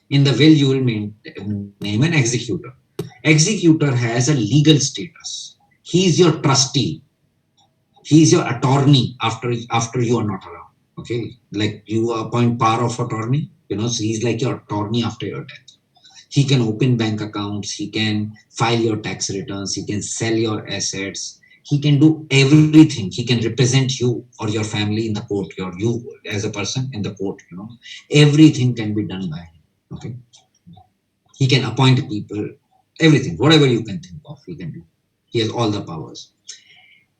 In the will, you will name an executor. Executor has a legal status. He is your trustee. He is your attorney after you are not around. Okay, like you appoint power of attorney. So he's like your attorney after your death. He can open bank accounts. He can file your tax returns. He can sell your assets. He can do everything. He can represent you or your family in the court. You as a person in the court. Everything can be done by him. Okay, he can appoint people. Everything, whatever you can think of, he can do. He has all the powers.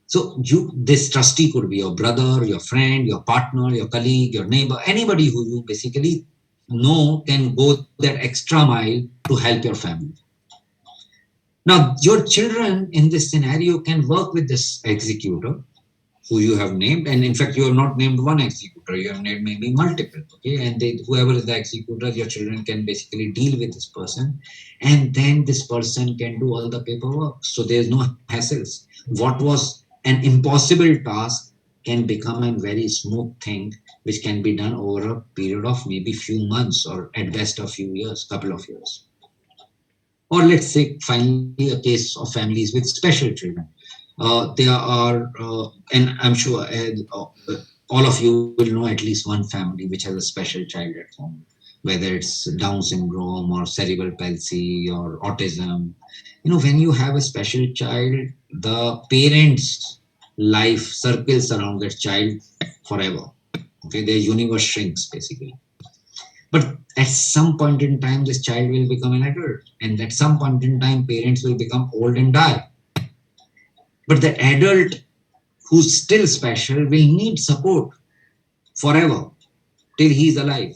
So this trustee could be your brother, your friend, your partner, your colleague, your neighbor, anybody who you basically know can go that extra mile to help your family. Now, your children in this scenario can work with this executor who you have named, and in fact, you have not named one executor, you have named maybe multiple, okay? And whoever is the executor, your children can basically deal with this person, and then this person can do all the paperwork. So there's no hassles. What was an impossible task can become a very smooth thing, which can be done over a period of maybe few months or at best a few years, couple of years. Or let's say finally a case of families with special children. There are, and I'm sure all of you will know at least one family which has a special child at home, whether it's Down syndrome or cerebral palsy or autism. When you have a special child, the parents' life circles around that child forever. Okay, their universe shrinks basically. But at some point in time, this child will become an adult, and at some point in time, parents will become old and die. But the adult who's still special will need support forever till he's alive.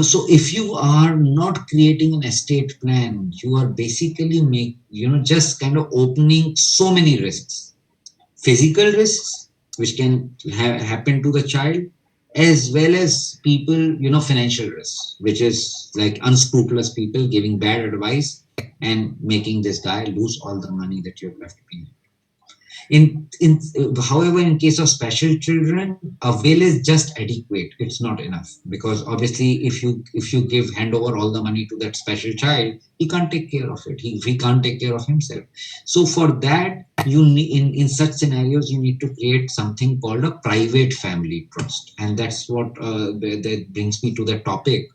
So if you are not creating an estate plan, you are basically just kind of opening so many risks. Physical risks, which can happen to the child, as well as people, financial risks, which is like unscrupulous people giving bad advice and making this guy lose all the money that you have left behind. However, in case of special children, a will is just adequate. It's not enough, because obviously, if you hand over all the money to that special child, he can't take care of it. He can't take care of himself. So for that, you need, in such scenarios, you need to create something called a private family trust, and that's what that brings me to the topic.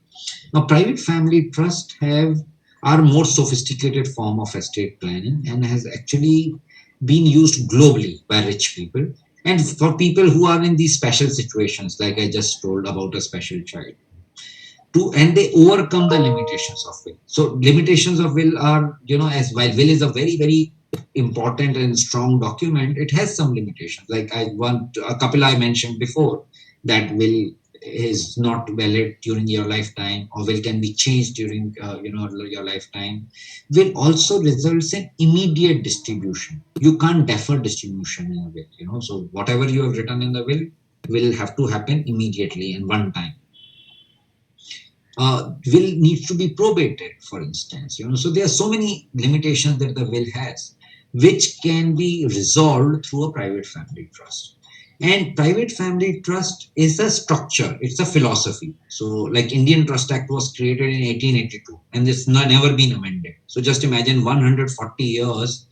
Now, private family trust are more sophisticated form of estate planning and has actually been used globally by rich people and for people who are in these special situations, like I just told about a special child. And they overcome the limitations of will. So limitations of will are, as while will is a very, very important and strong document, it has some limitations. Like a couple I mentioned before, that will is not valid during your lifetime, or will can be changed during your lifetime, will also results in immediate distribution. You can't defer distribution in a will. So whatever you have written in the will have to happen immediately and one time. Will needs to be probated, for instance. So there are so many limitations that the will has, which can be resolved through a private family trust. And private family trust is a structure, it's a philosophy. So like Indian Trust Act was created in 1882 and it's never been amended. So just imagine 140 years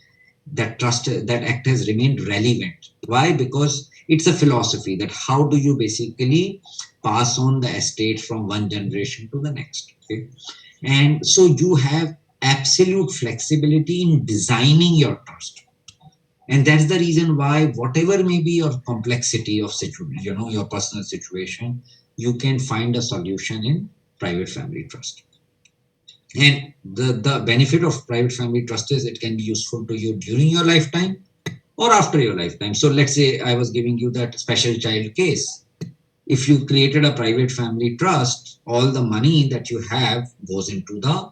that act has remained relevant. Why? Because it's a philosophy that how do you basically pass on the estate from one generation to the next. Okay? And so you have absolute flexibility in designing your trust. And that's the reason why, whatever may be your complexity of situation, your personal situation, you can find a solution in private family trust. And the benefit of private family trust is it can be useful to you during your lifetime or after your lifetime. So let's say I was giving you that special child case. If you created a private family trust, all the money that you have goes into the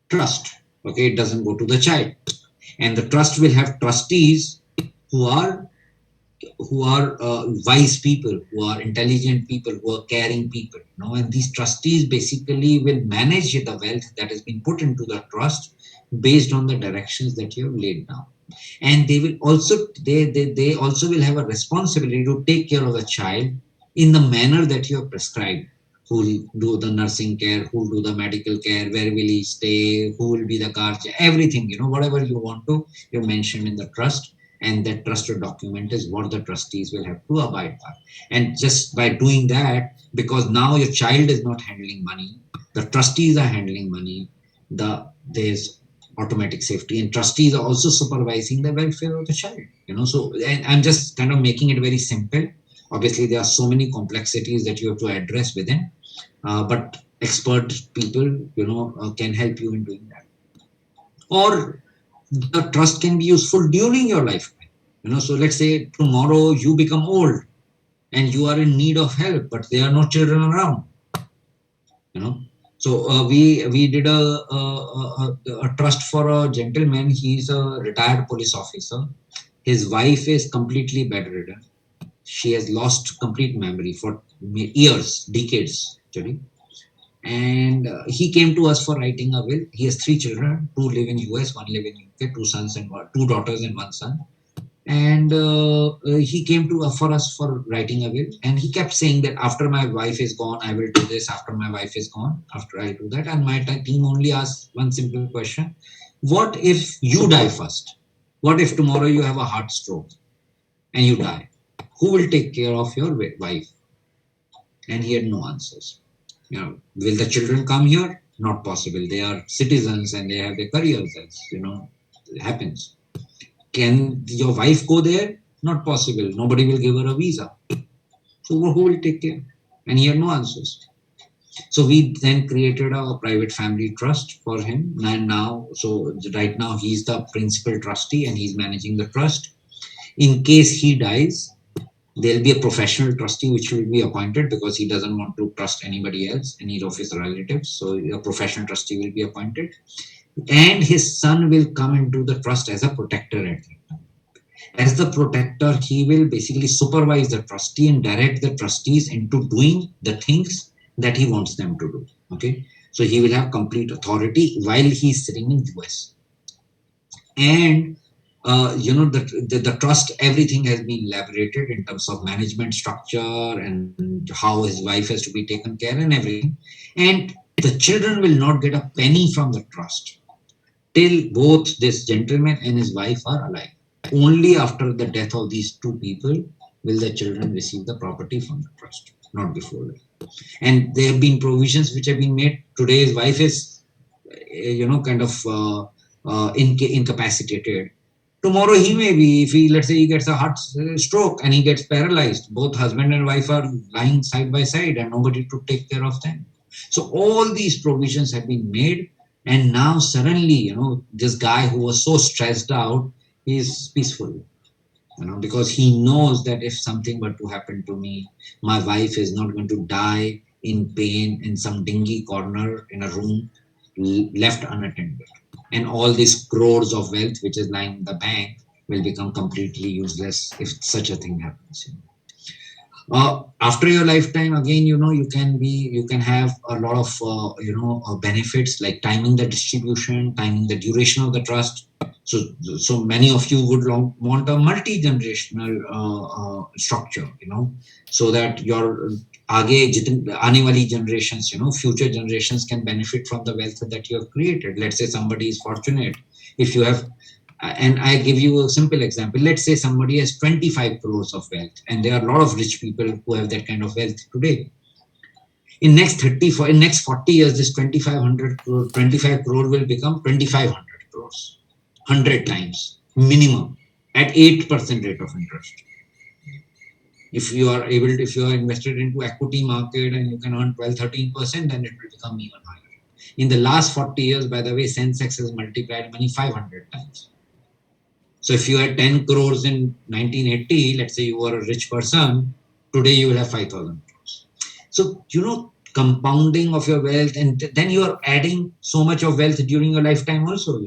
trust. Okay, it doesn't go to the child. And the trust will have trustees who are wise people, who are intelligent people, who are caring people. And these trustees basically will manage the wealth that has been put into the trust based on the directions that you have laid down. And they will also they also will have a responsibility to take care of the child in the manner that you have prescribed. Who will do the nursing care, who will do the medical care, where will he stay, who will be the guardian, everything, whatever you want to, you mentioned in the trust. And that trusted document is what the trustees will have to abide by. And just by doing that, because now your child is not handling money, the trustees are handling money, there's automatic safety, and trustees are also supervising the welfare of the child. So, and I'm just kind of making it very simple. Obviously there are so many complexities that you have to address within, but expert people can help you in doing that. Or the trust can be useful during your lifetime. So let's say tomorrow you become old and you are in need of help, but there are no children around. So we did a trust for a gentleman. He's a retired police officer. His wife is completely bedridden. She has lost complete memory for years, decades actually. And he came to us for writing a will. He has 3 children, 2 live in US, 1 live in UK, 2 daughters and 1 son. And he came to for us for writing a will, and he kept saying that after my wife is gone I will do this, after my wife is gone after I do that. And my team only asked one simple question: what if you die first? What if tomorrow you have a heart stroke and you die? Who will take care of your wife? And he had no answers. Will the children come here? Not possible. They are citizens and they have their careers, as it happens. Can your wife go there? Not possible. Nobody will give her a visa. So who will take care? And he had no answers. So we then created a private family trust for him. And now, so right now he's the principal trustee and he's managing the trust. In case he dies, there'll be a professional trustee which will be appointed, because he doesn't want to trust anybody else, any of his relatives. So a professional trustee will be appointed. And his son will come into the trust as a protector at that time. As the protector, he will basically supervise the trustee and direct the trustees into doing the things that he wants them to do. Okay, so he will have complete authority while he's sitting in US. And the trust, everything has been elaborated in terms of management structure and how his wife has to be taken care and everything. And the children will not get a penny from the trust till both this gentleman and his wife are alive. Only after the death of these 2 people will the children receive the property from the trust, not before that. And there have been provisions which have been made. Today his wife is kind of incapacitated. Tomorrow he may be, if he, let's say he gets a heart stroke and he gets paralyzed, both husband and wife are lying side by side and nobody to take care of them. So all these provisions have been made, and now suddenly, this guy who was so stressed out is peaceful, because he knows that if something were to happen to me, my wife is not going to die in pain in some dingy corner in a room left unattended. And all these crores of wealth which is lying in the bank will become completely useless if such a thing happens. After your lifetime, again, you can have a lot of benefits, like timing the distribution, timing the duration of the trust. So many of you would want a multi-generational structure, so that your aane wali generations, future generations can benefit from the wealth that you have created. Let's say somebody is fortunate. If you have, and I give you a simple example. Let's say somebody has 25 crores of wealth, and there are a lot of rich people who have that kind of wealth today. In next 40 years, this 25 crore will become 2500 crores, 100 times minimum at 8% rate of interest. If you are invested into equity market and you can earn 12-13%, then it will become even higher. In the last 40 years, by the way, Sensex has multiplied money 500 times. So if you had 10 crores in 1980, let's say you were a rich person, today you will have 5,000 crores. So, compounding of your wealth, and then you are adding so much of wealth during your lifetime also.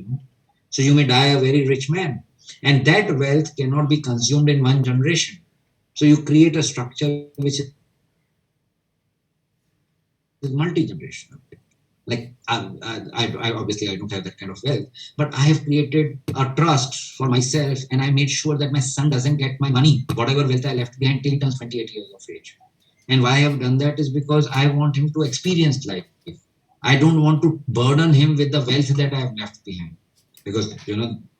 So you may die a very rich man, and that wealth cannot be consumed in one generation. So you create a structure which is multi-generational. Like I obviously I don't have that kind of wealth, but I have created a trust for myself, and I made sure that my son doesn't get my money, whatever wealth I left behind, till he turns 28 years of age. And why I have done that is because I want him to experience life. I don't want to burden him with the wealth that I have left behind, because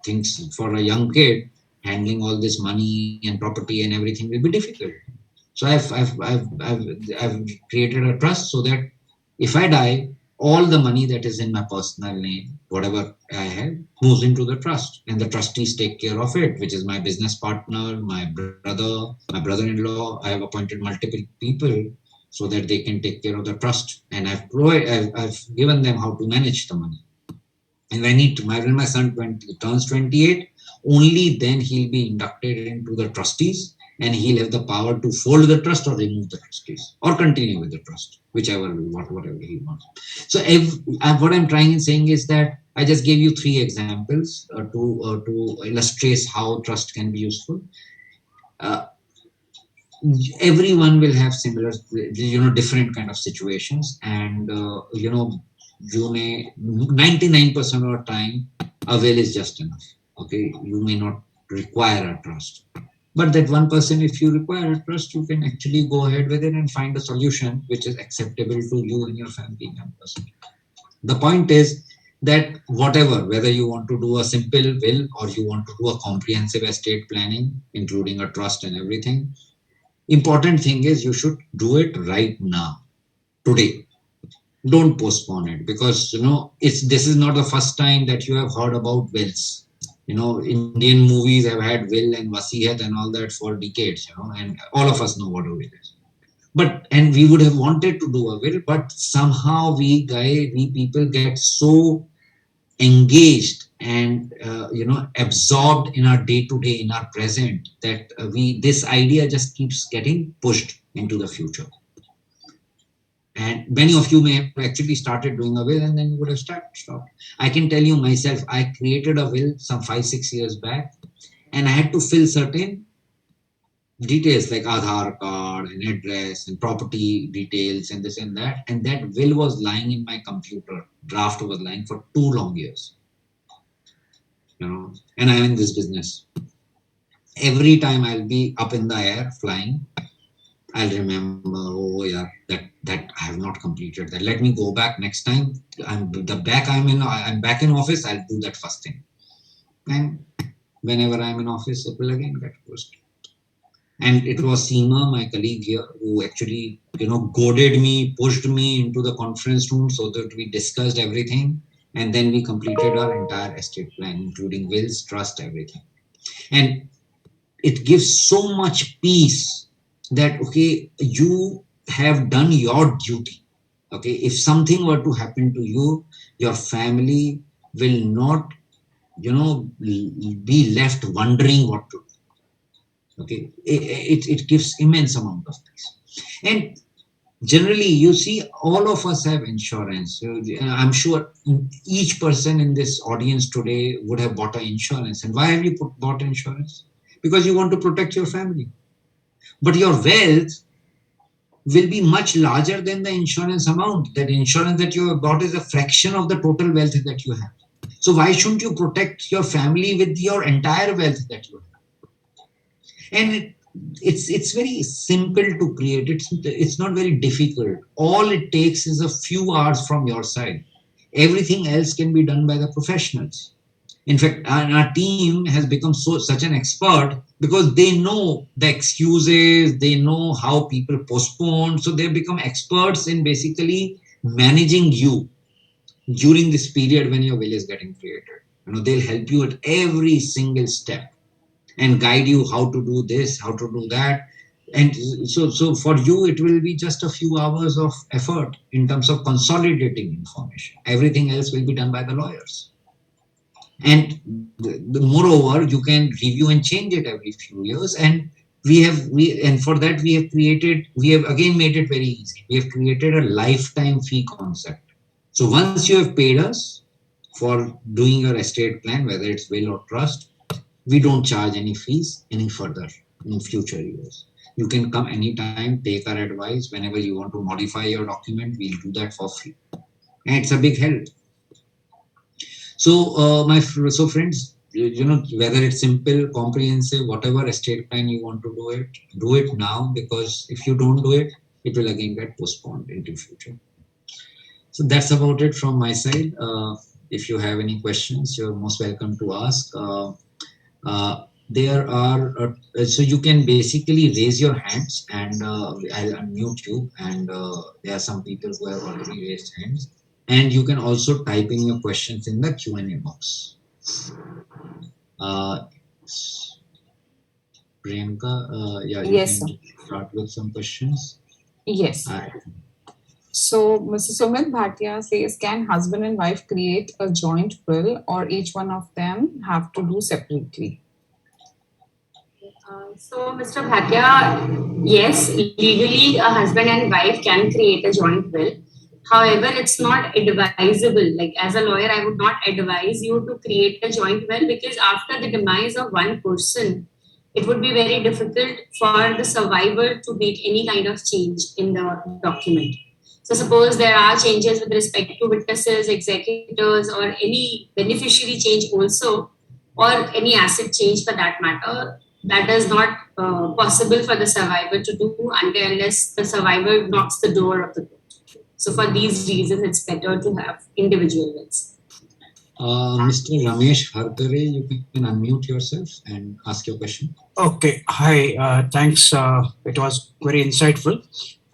things for a young kid, handling all this money and property and everything will be difficult. So I've created a trust so that if I die, all the money that is in my personal name, whatever I have, moves into the trust, and the trustees take care of it, which is my business partner, my brother, my brother-in-law. I have appointed multiple people so that they can take care of the trust, and I've given them how to manage the money. And when my son turns 28, only then he'll be inducted into the trustees, and he'll have the power to fold the trust or remove the trustees or continue with the trust, whatever he wants. So what I'm trying and saying is that I just gave you 3 examples to illustrate how trust can be useful. Everyone will have similar, different kind of situations, and you may 99% of the time a will is just enough. Okay, you may not require a trust. But that 1%, if you require a trust, you can actually go ahead with it and find a solution which is acceptable to you and your family members. The point is that whether you want to do a simple will or you want to do a comprehensive estate planning, including a trust and everything, important thing is you should do it right now, today. Don't postpone it, because this is not the first time that you have heard about wills. Indian movies have had will and wasiat and all that for decades, and all of us know what a will is. And we would have wanted to do a will, but somehow we people get so engaged and absorbed in our day-to-day, in our present, that this idea just keeps getting pushed into the future. And many of you may have actually started doing a will and then you would have stopped. I can tell you myself, I created a will some 5-6 years back, and I had to fill certain details like Aadhaar card and address and property details and this and that. And that will was lying in my computer. Draft was lying for 2 long years. And I'm in this business. Every time I'll be up in the air flying, I'll remember, oh yeah, that I have not completed that. Let me go back next time. I'm back in office, I'll do that first thing. And whenever I'm in office, it will again get pushed. And it was Seema, my colleague here, who actually, goaded me, pushed me into the conference room so that we discussed everything. And then we completed our entire estate plan, including wills, trust, everything. And it gives so much peace that, okay, you have done your duty. Okay, if something were to happen to you, your family will not, be left wondering what to do. Okay, it gives immense amount of peace. And generally, you see, all of us have insurance. I'm sure each person in this audience today would have bought an insurance. And why have you bought insurance? Because you want to protect your family. But your wealth will be much larger than the insurance amount. That insurance that you have bought is a fraction of the total wealth that you have. So why shouldn't you protect your family with your entire wealth that you have? And it's very simple to create. It's not very difficult. All it takes is a few hours from your side. Everything else can be done by the professionals. In fact, our team has become such an expert because they know the excuses, they know how people postpone. So they become experts in basically managing you during this period when your will is getting created. They'll help you at every single step and guide you how to do this, how to do that. And so for you, it will be just a few hours of effort in terms of consolidating information. Everything else will be done by the lawyers. And moreover, you can review and change it every few years. And and for that we have again made it very easy. We have created a lifetime fee concept. So once you have paid us for doing your estate plan, whether it's will or trust, we don't charge any fees any further in future years. You can come anytime, take our advice. Whenever you want to modify your document, we'll do that for free. And it's a big help. So, so friends, whether it's simple, comprehensive, whatever estate plan you want to do it now, because if you don't do it, it will again get postponed into future. So that's about it from my side. If you have any questions, you're most welcome to ask. There are so you can basically raise your hands, and I'll unmute you. And there are some people who have already raised hands. And you can also type in your questions in the Q&A box. Priyanka, yeah, you Yes, can sir. start with some questions. Yes. So, Mr. Sumit Bhatia says, can husband and wife create a joint will, or each one of them have to do separately? So, Mr. Bhatia, yes, legally a husband and wife can create a joint will. However, it's not advisable. Like, as a lawyer, I would not advise you to create a joint will, because after the demise of one person, it would be very difficult for the survivor to make any kind of change in the document. So, suppose there are changes with respect to witnesses, executors, or any beneficiary change also, or any asset change for that matter, that is not possible for the survivor to do until unless the survivor knocks the door of the court. So for these reasons, it's better to have individual wills. Mr. Ramesh Harkare, you can unmute yourself and ask your question. Okay, hi, thanks. It was very insightful.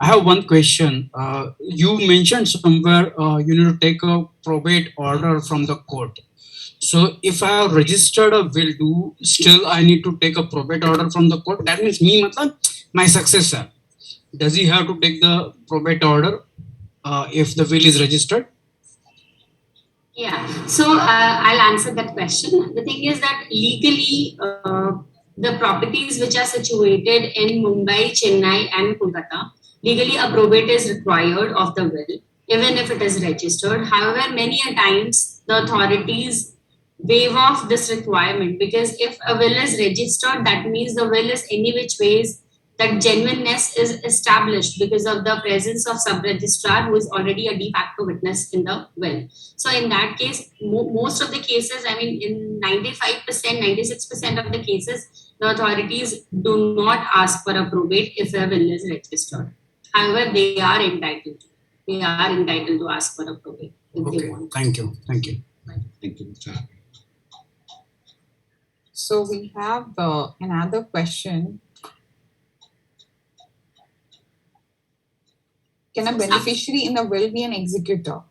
I have one question. You mentioned somewhere you need to take a probate order from the court. So if I have registered a will, still I need to take a probate order from the court? That means me, my successor. Does he have to take the probate order if the will is registered? Yeah, so I'll answer that question. The thing is that legally, the properties which are situated in Mumbai, Chennai, and Kolkata, legally a probate is required of the will, even if it is registered. However, many a times the authorities waive off this requirement, because if a will is registered, that means the will is any which ways that genuineness is established because of the presence of sub-registrar who is already a de facto witness in the will. So in that case, most of the cases, I mean, in 95%, 96% of the cases, the authorities do not ask for a probate if a will is registered. However, they are entitled to. They are entitled to ask for a probate if they want. Thank you. Thank you. Thank you, Mr. Harkare. So we have another question. Can a beneficiary in a will be an executor?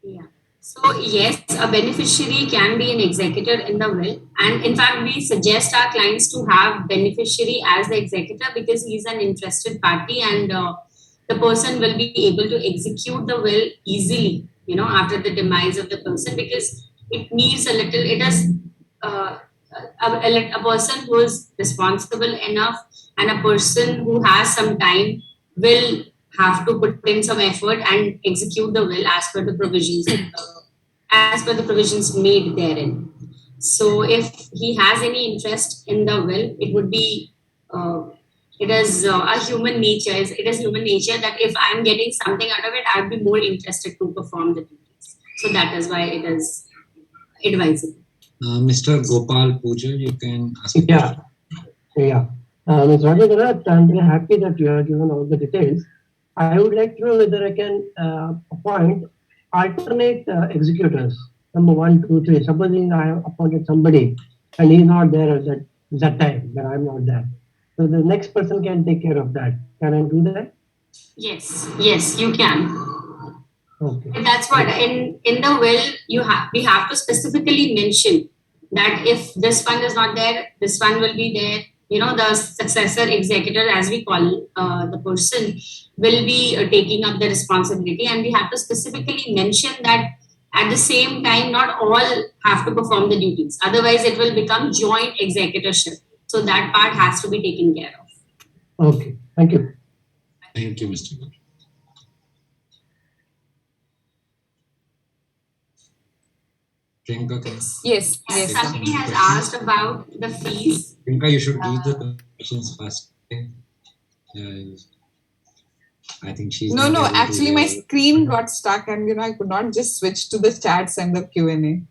Yeah. So yes, a beneficiary can be an executor in the will, and in fact, we suggest our clients to have beneficiary as the executor because he is an interested party, and the person will be able to execute the will easily, after the demise of the person, because it needs a little. It is a person who is responsible enough and a person who has some time will have to put in some effort and execute the will as per the provisions made therein. So if he has any interest in the will, it would be it is a human nature. It is human nature that if I'm getting something out of it, I'd be more interested to perform the duties. So that is why it is advisable. Mr. Gopal Pujal, you can ask. Yeah. Ms. Rajendra, I'm very happy that you have given all the details. I would like to know whether I can appoint alternate executors. Number 1, 2, 3. Supposing I have appointed somebody and he's not there at that that time when I'm not there. So the next person can take care of that. Can I do that? Yes, you can. Okay. And that's what in the will we have to specifically mention that if this one is not there, this one will be there. The successor executor, as we call the person, will be taking up the responsibility, and we have to specifically mention that at the same time, not all have to perform the duties. Otherwise, it will become joint executorship. So that part has to be taken care of. Okay. Thank you. Thank you, Mr. Priyanka, Yes. Somebody has asked about the fees. Priyanka, you should give the questions first. I think she's No, not no. able to Actually, my hear. screen got stuck, and I could not just switch to the chats and the Q&A.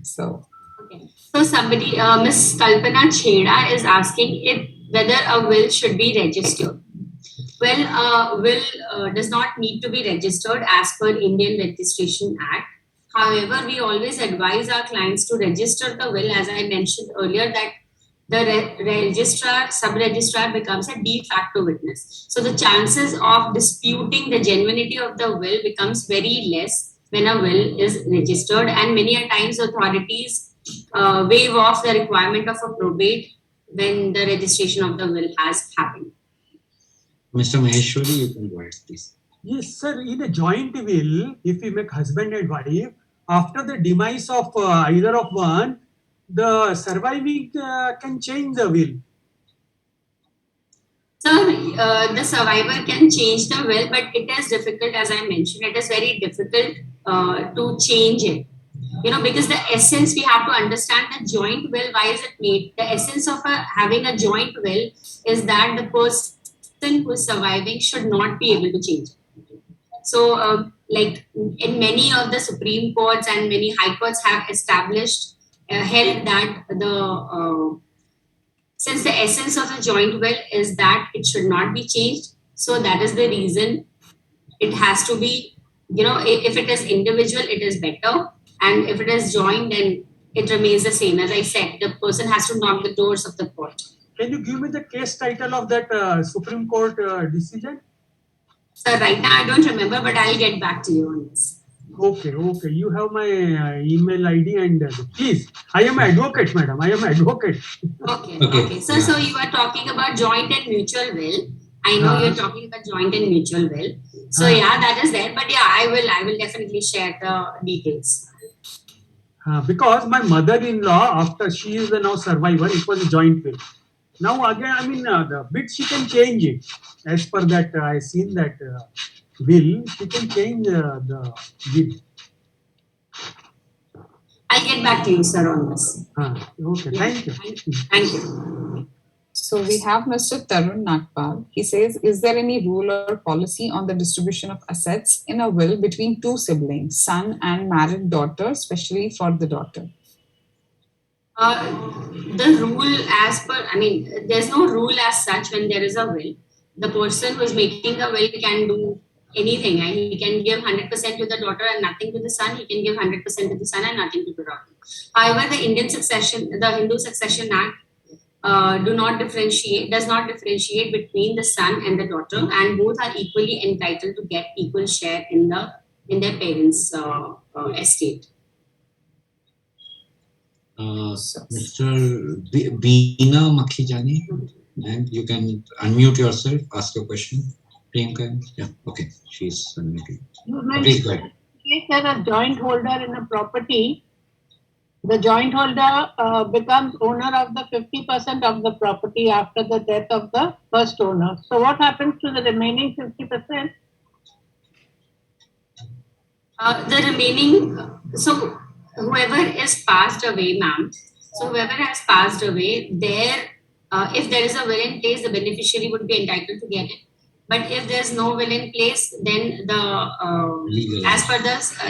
So Okay. So somebody, Miss Kalpana Chheda is asking if whether a will should be registered. Well, will does not need to be registered as per Indian Registration Act. However, we always advise our clients to register the will, as I mentioned earlier, that the registrar, sub-registrar becomes a de facto witness. So the chances of disputing the genuinity of the will becomes very less when a will is registered, and many a times authorities waive off the requirement of a probate when the registration of the will has happened. Mr. Maheshwari, you can go ahead, please. Yes, sir. In a joint will, if we make husband and wife, after the demise of either of one, the surviving can change the will. So the survivor can change the will, but it is difficult, as I mentioned. It is very difficult to change it. Because the essence, we have to understand the joint will. Why is it made? The essence of having a joint will is that the person who is surviving should not be able to change it. So, like in many of the Supreme Courts and many High Courts have established, held that since the essence of a joint will is that it should not be changed, so that is the reason it has to be, if it is individual, it is better. And if it is joined, then it remains the same. As I said, the person has to knock the doors of the court. Can you give me the case title of that Supreme Court decision? So right now I don't remember, but I'll get back to you on this. Okay. You have my email ID and please. I am an advocate, madam. I am an advocate. Okay. So you are talking about joint and mutual will. I know you're talking about joint and mutual will. So yeah, that is there. But yeah, I will definitely share the details. Because my mother-in-law, after she is the now survivor, it was a joint will. Now again, the bit she can change it. As per that, I seen that will, she can change the will. I'll get back to you, sir, on this. Okay, thank you. Thank you. So we have Mr. Tarun Nagpal. He says, is there any rule or policy on the distribution of assets in a will between two siblings, son and married daughter, especially for the daughter? The rule there's no rule as such when there is a will. The person who is making a will can do anything. And he can give 100% to the daughter and nothing to the son. He can give 100% to the son and nothing to the daughter. However, the Hindu Succession Act does not differentiate between the son and the daughter, and both are equally entitled to get equal share in their parents' estate. Mr. Beena Makhijani, and you can unmute yourself, ask your question. Priyanka, yeah, okay, she's unmuted. Please go ahead. If there is a joint holder in a property, the joint holder becomes owner of the 50% of the property after the death of the first owner. So what happens to the remaining 50%? The remaining, so whoever is passed away, ma'am, so whoever has passed away, if there is a will in place, the beneficiary would be entitled to get it. But if there's no will in place, then the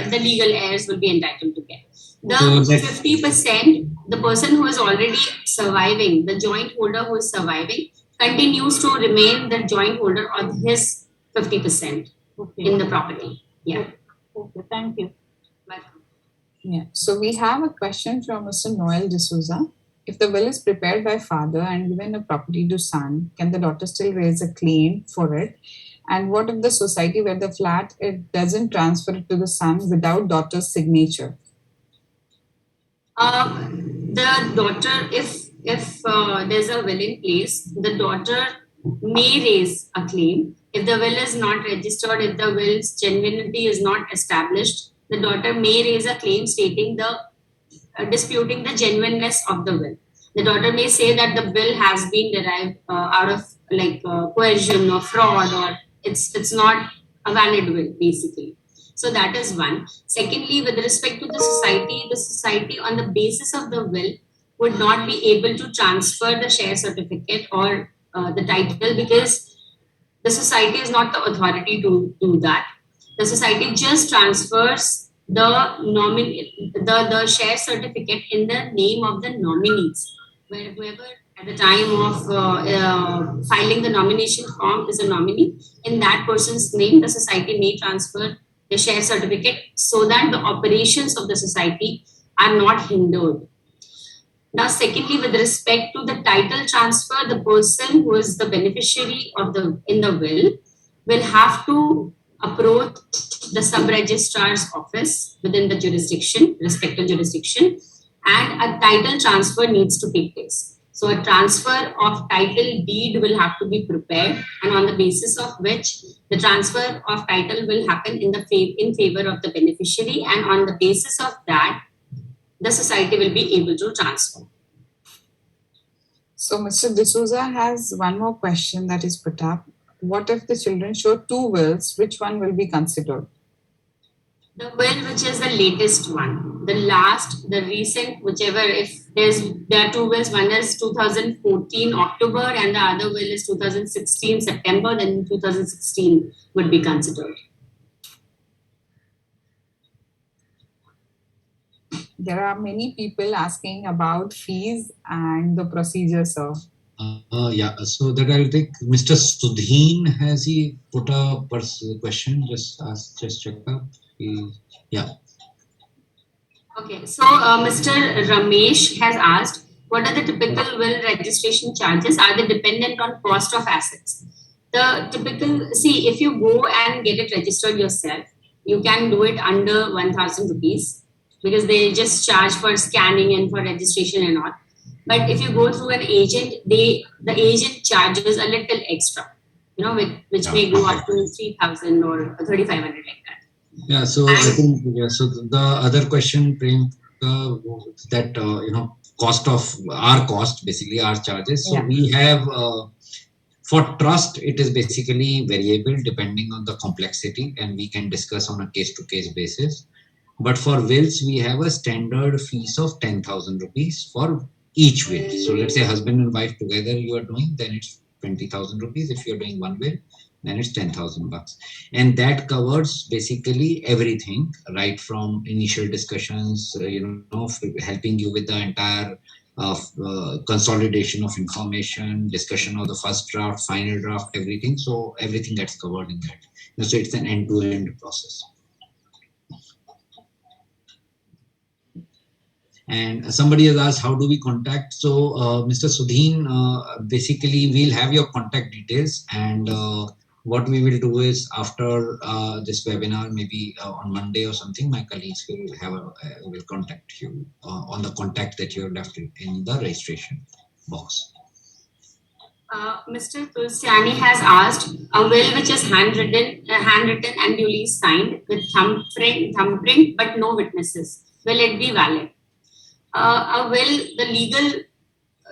legal heirs will be entitled to get. The 50%, the person who is already surviving, the joint holder who is surviving, continues to remain the joint holder of his 50% in the property. Yeah. Okay, thank you. Welcome. Yeah. So we have a question from Mr. Noel D'Souza. If the will is prepared by father and given a property to son, can the daughter still raise a claim for it? And what if the society where the flat it doesn't transfer it to the son without daughter's signature? The daughter, if there's a will in place, the daughter may raise a claim. If the will is not registered, if the will's genuinity is not established, the daughter may raise a claim stating disputing the genuineness of the will. The daughter may say that the will has been derived out of coercion or fraud, or it's not a valid will basically. So that is one. Secondly, with respect to the society on the basis of the will would not be able to transfer the share certificate or the title, because the society is not the authority to do that. The society just transfers the share certificate in the name of the nominees, where whoever at the time of filing the nomination form is a nominee, in that person's name the society may transfer the share certificate so that the operations of the society are not hindered. Now, secondly, with respect to the title transfer, the person who is the beneficiary of in the will have to approach the sub-registrar's office within the jurisdiction, respective jurisdiction, and a title transfer needs to take place. So a transfer of title deed will have to be prepared, and on the basis of which the transfer of title will happen in favor of the beneficiary, and on the basis of that, the society will be able to transfer. So Mr. D'Souza has one more question that is put up. What if the children show two wills? Which one will be considered? The will which is the latest one, the recent, whichever, if there are two wills, one is 2014 October and the other will is 2016 September, then 2016 would be considered. There are many people asking about fees and the procedure, sir. Yeah, so that I'll take. Mr. Sudheen, has he put a question? Just check up. Yeah. Okay, so Mr. Ramesh has asked, what are the typical will registration charges? Are they dependent on cost of assets? The typical, see, if you go and get it registered yourself, you can do it under 1,000 rupees, because they just charge for scanning and for registration and all. But if you go through an agent, the agent charges a little extra, which may go up to 3,000 or 3,500 like that. Yeah, so I think, so the other question, Priyanka, that, cost of our cost, basically our charges. So we have, for trust, it is basically variable depending on the complexity, and we can discuss on a case-to-case basis. But for wills, we have a standard fees of 10,000 rupees for each will. So let's say husband and wife together you are doing, then it's 20,000 rupees. If you're doing one will, then it's 10,000 bucks. And that covers basically everything, right from initial discussions, helping you with the entire consolidation of information, discussion of the first draft, final draft, everything. So everything gets covered in that. So it's an end-to-end process. And somebody has asked, how do we contact? So, Mr. Sudheen, basically, we'll have your contact details. And what we will do is after this webinar, maybe on Monday or something, my colleagues will contact you on the contact that you have left in the registration box. Mr. Tulsiani has asked, a will which is handwritten and duly signed with thumbprint, but no witnesses, will it be valid? A will,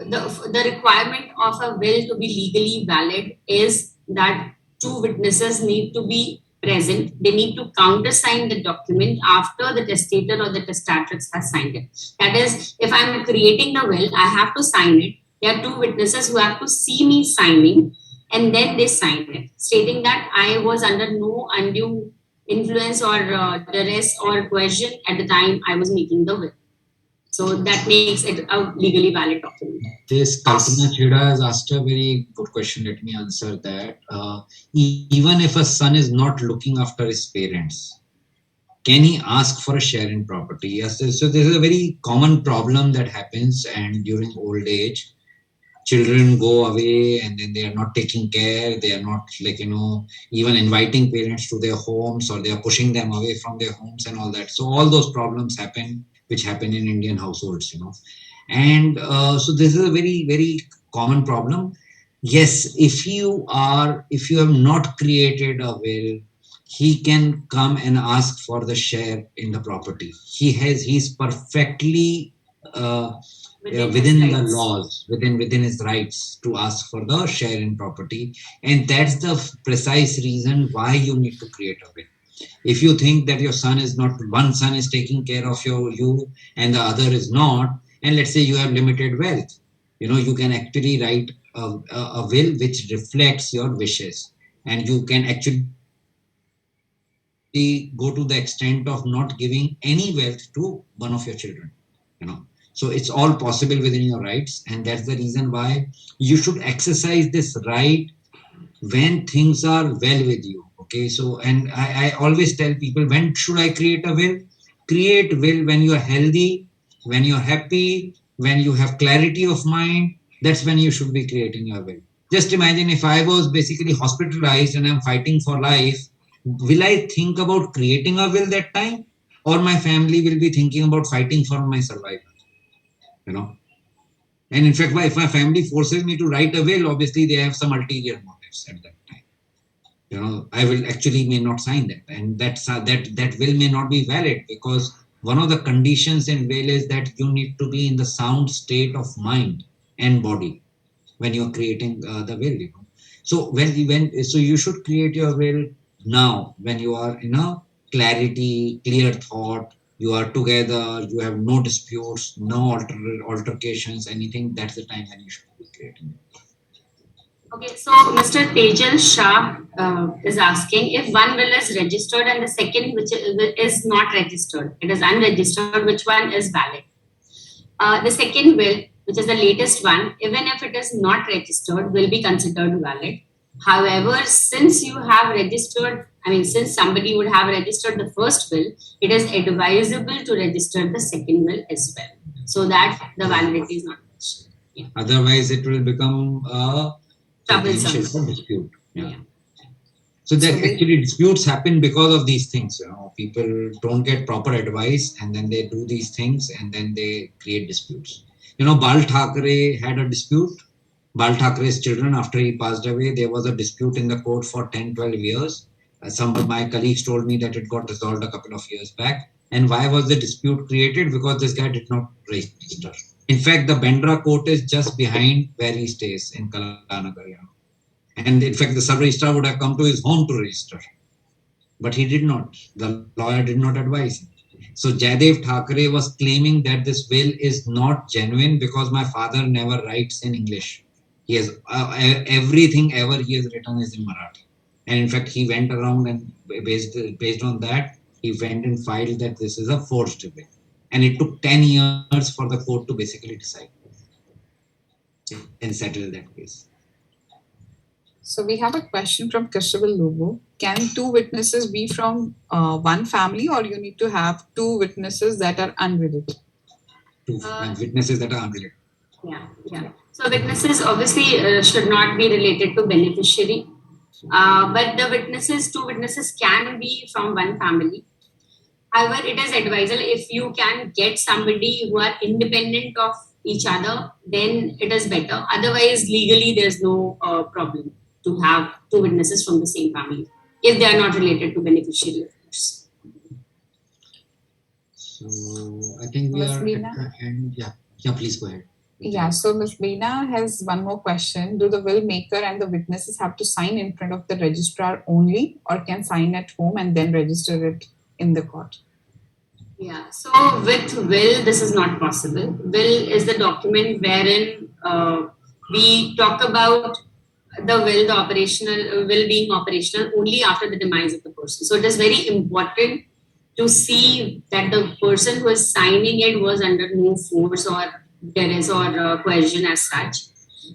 the requirement of a will to be legally valid is that two witnesses need to be present. They need to countersign the document after the testator or the testatrix has signed it. That is, if I'm creating the will, I have to sign it. There are two witnesses who have to see me signing, and then they sign it, stating that I was under no undue influence or duress or coercion at the time I was making the will. So that makes it a legally valid document. This Kalpana Chheda has asked a very good question. Let me answer that. Even if a son is not looking after his parents, can he ask for a share in property? Yes. So this is a very common problem that happens, and during old age, children go away and then they are not taking care. They are not, like, even inviting parents to their homes, or they are pushing them away from their homes and all that. So all those problems happen, which happen in Indian households, And so this is a very, very common problem. Yes, if you have not created a will, he can come and ask for the share in the property. He's perfectly within the rights. laws, within his rights to ask for the share in property. And that's the precise reason why you need to create a will. If you think that your son is not, one son is taking care of you and the other is not, and let's say you have limited wealth, you can actually write a will which reflects your wishes, and you can actually go to the extent of not giving any wealth to one of your children. So it's all possible within your rights, and that's the reason why you should exercise this right when things are well with you. Okay, so, and I always tell people, when should I create a will? Create will when you are healthy, when you're happy, when you have clarity of mind. That's when you should be creating your will. Just imagine if I was basically hospitalized and I'm fighting for life, will I think about creating a will that time, or my family will be thinking about fighting for my survival? And in fact, if my family forces me to write a will, obviously they have some ulterior motives at that time. I will actually may not sign that, and that will may not be valid, because one of the conditions in will is that you need to be in the sound state of mind and body when you're creating the will. So so you should create your will now, when you are in a clarity, clear thought, you are together, you have no disputes, no altercations, anything. That's the time when you should be creating it. Okay, so Mr. Tejal Shah is asking if one will is registered and the second which is not registered, it is unregistered, which one is valid? The second will, which is the latest one, even if it is not registered, will be considered valid. However, since you have registered, since somebody would have registered the first will, it is advisable to register the second will as well, so that the validity is not questioned. Yeah. Otherwise, it will become a troublesome dispute. Yeah. So there actually disputes happen because of these things. People don't get proper advice, and then they do these things, and then they create disputes. Bal Thackeray had a dispute. Bal Thackeray's children, after he passed away, there was a dispute in the court for 10, 12 years. Some of my colleagues told me that it got resolved a couple of years back. And why was the dispute created? Because this guy did not register. In fact, the Bandra court is just behind where he stays in Kalanagar. And in fact, the sub-registrar would have come to his home to register. But he did not. The lawyer did not advise him. So Jaidev Thackeray was claiming that this will is not genuine because my father never writes in English. He has everything ever he has written is in Marathi. And in fact, he went around and based on that, he went and filed that this is a forged will. And it took 10 years for the court to basically decide and settle that case. So we have a question from Kashaval Lobo. Can two witnesses be from one family, or you need to have two witnesses that are unrelated? Two witnesses that are unrelated. Yeah. So witnesses obviously should not be related to beneficiary. But two witnesses can be from one family. However, it is advisable if you can get somebody who are independent of each other, then it is better. Otherwise, legally, there's no problem to have two witnesses from the same family if they are not related to beneficiary, of course. So I think we Ms. are Meena? at the end. Yeah, please go ahead. Yeah, so Ms. Meena has one more question. Do the will maker and the witnesses have to sign in front of the registrar only, or can sign at home and then register it in the court? Yeah, so with will, this is not possible. Will is the document wherein we talk about the operational will being operational only after the demise of the person. So it is very important to see that the person who is signing it was under no force or duress or coercion as such.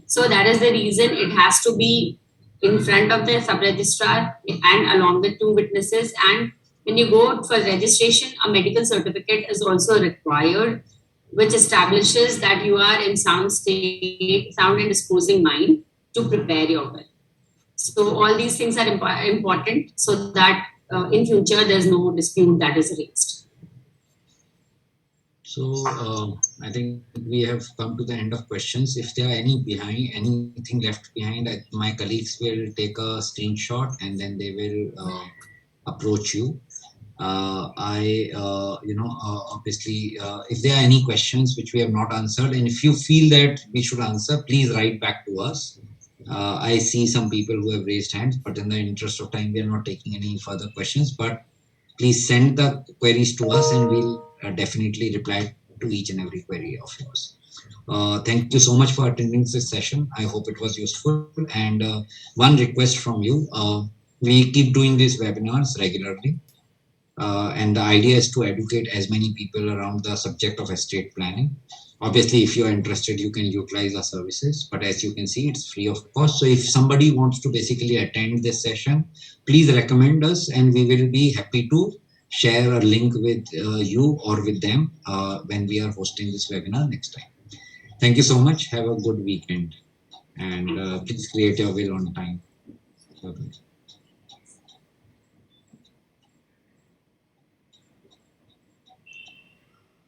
So that is the reason it has to be in front of the sub-registrar and along with two witnesses, and When you go for registration, a medical certificate is also required, which establishes that you are in sound state, sound and disposing mind to prepare your will. So all these things are important so that in future there's no dispute that is raised. So I think we have come to the end of questions. If there are anything left behind, my colleagues will take a screenshot and then they will approach you. Obviously, if there are any questions which we have not answered, and if you feel that we should answer, please write back to us. I see some people who have raised hands, but in the interest of time, we are not taking any further questions. But please send the queries to us and we'll definitely reply to each and every query of yours. Thank you so much for attending this session. I hope it was useful. And one request from you, we keep doing these webinars regularly. And the idea is to educate as many people around the subject of estate planning. Obviously, if you're interested, you can utilize our services, but as you can see, it's free of cost. So if somebody wants to basically attend this session, please recommend us and we will be happy to share a link with you or with them when we are hosting this webinar next time. Thank you so much. Have a good weekend and please create your will on time. Bye-bye.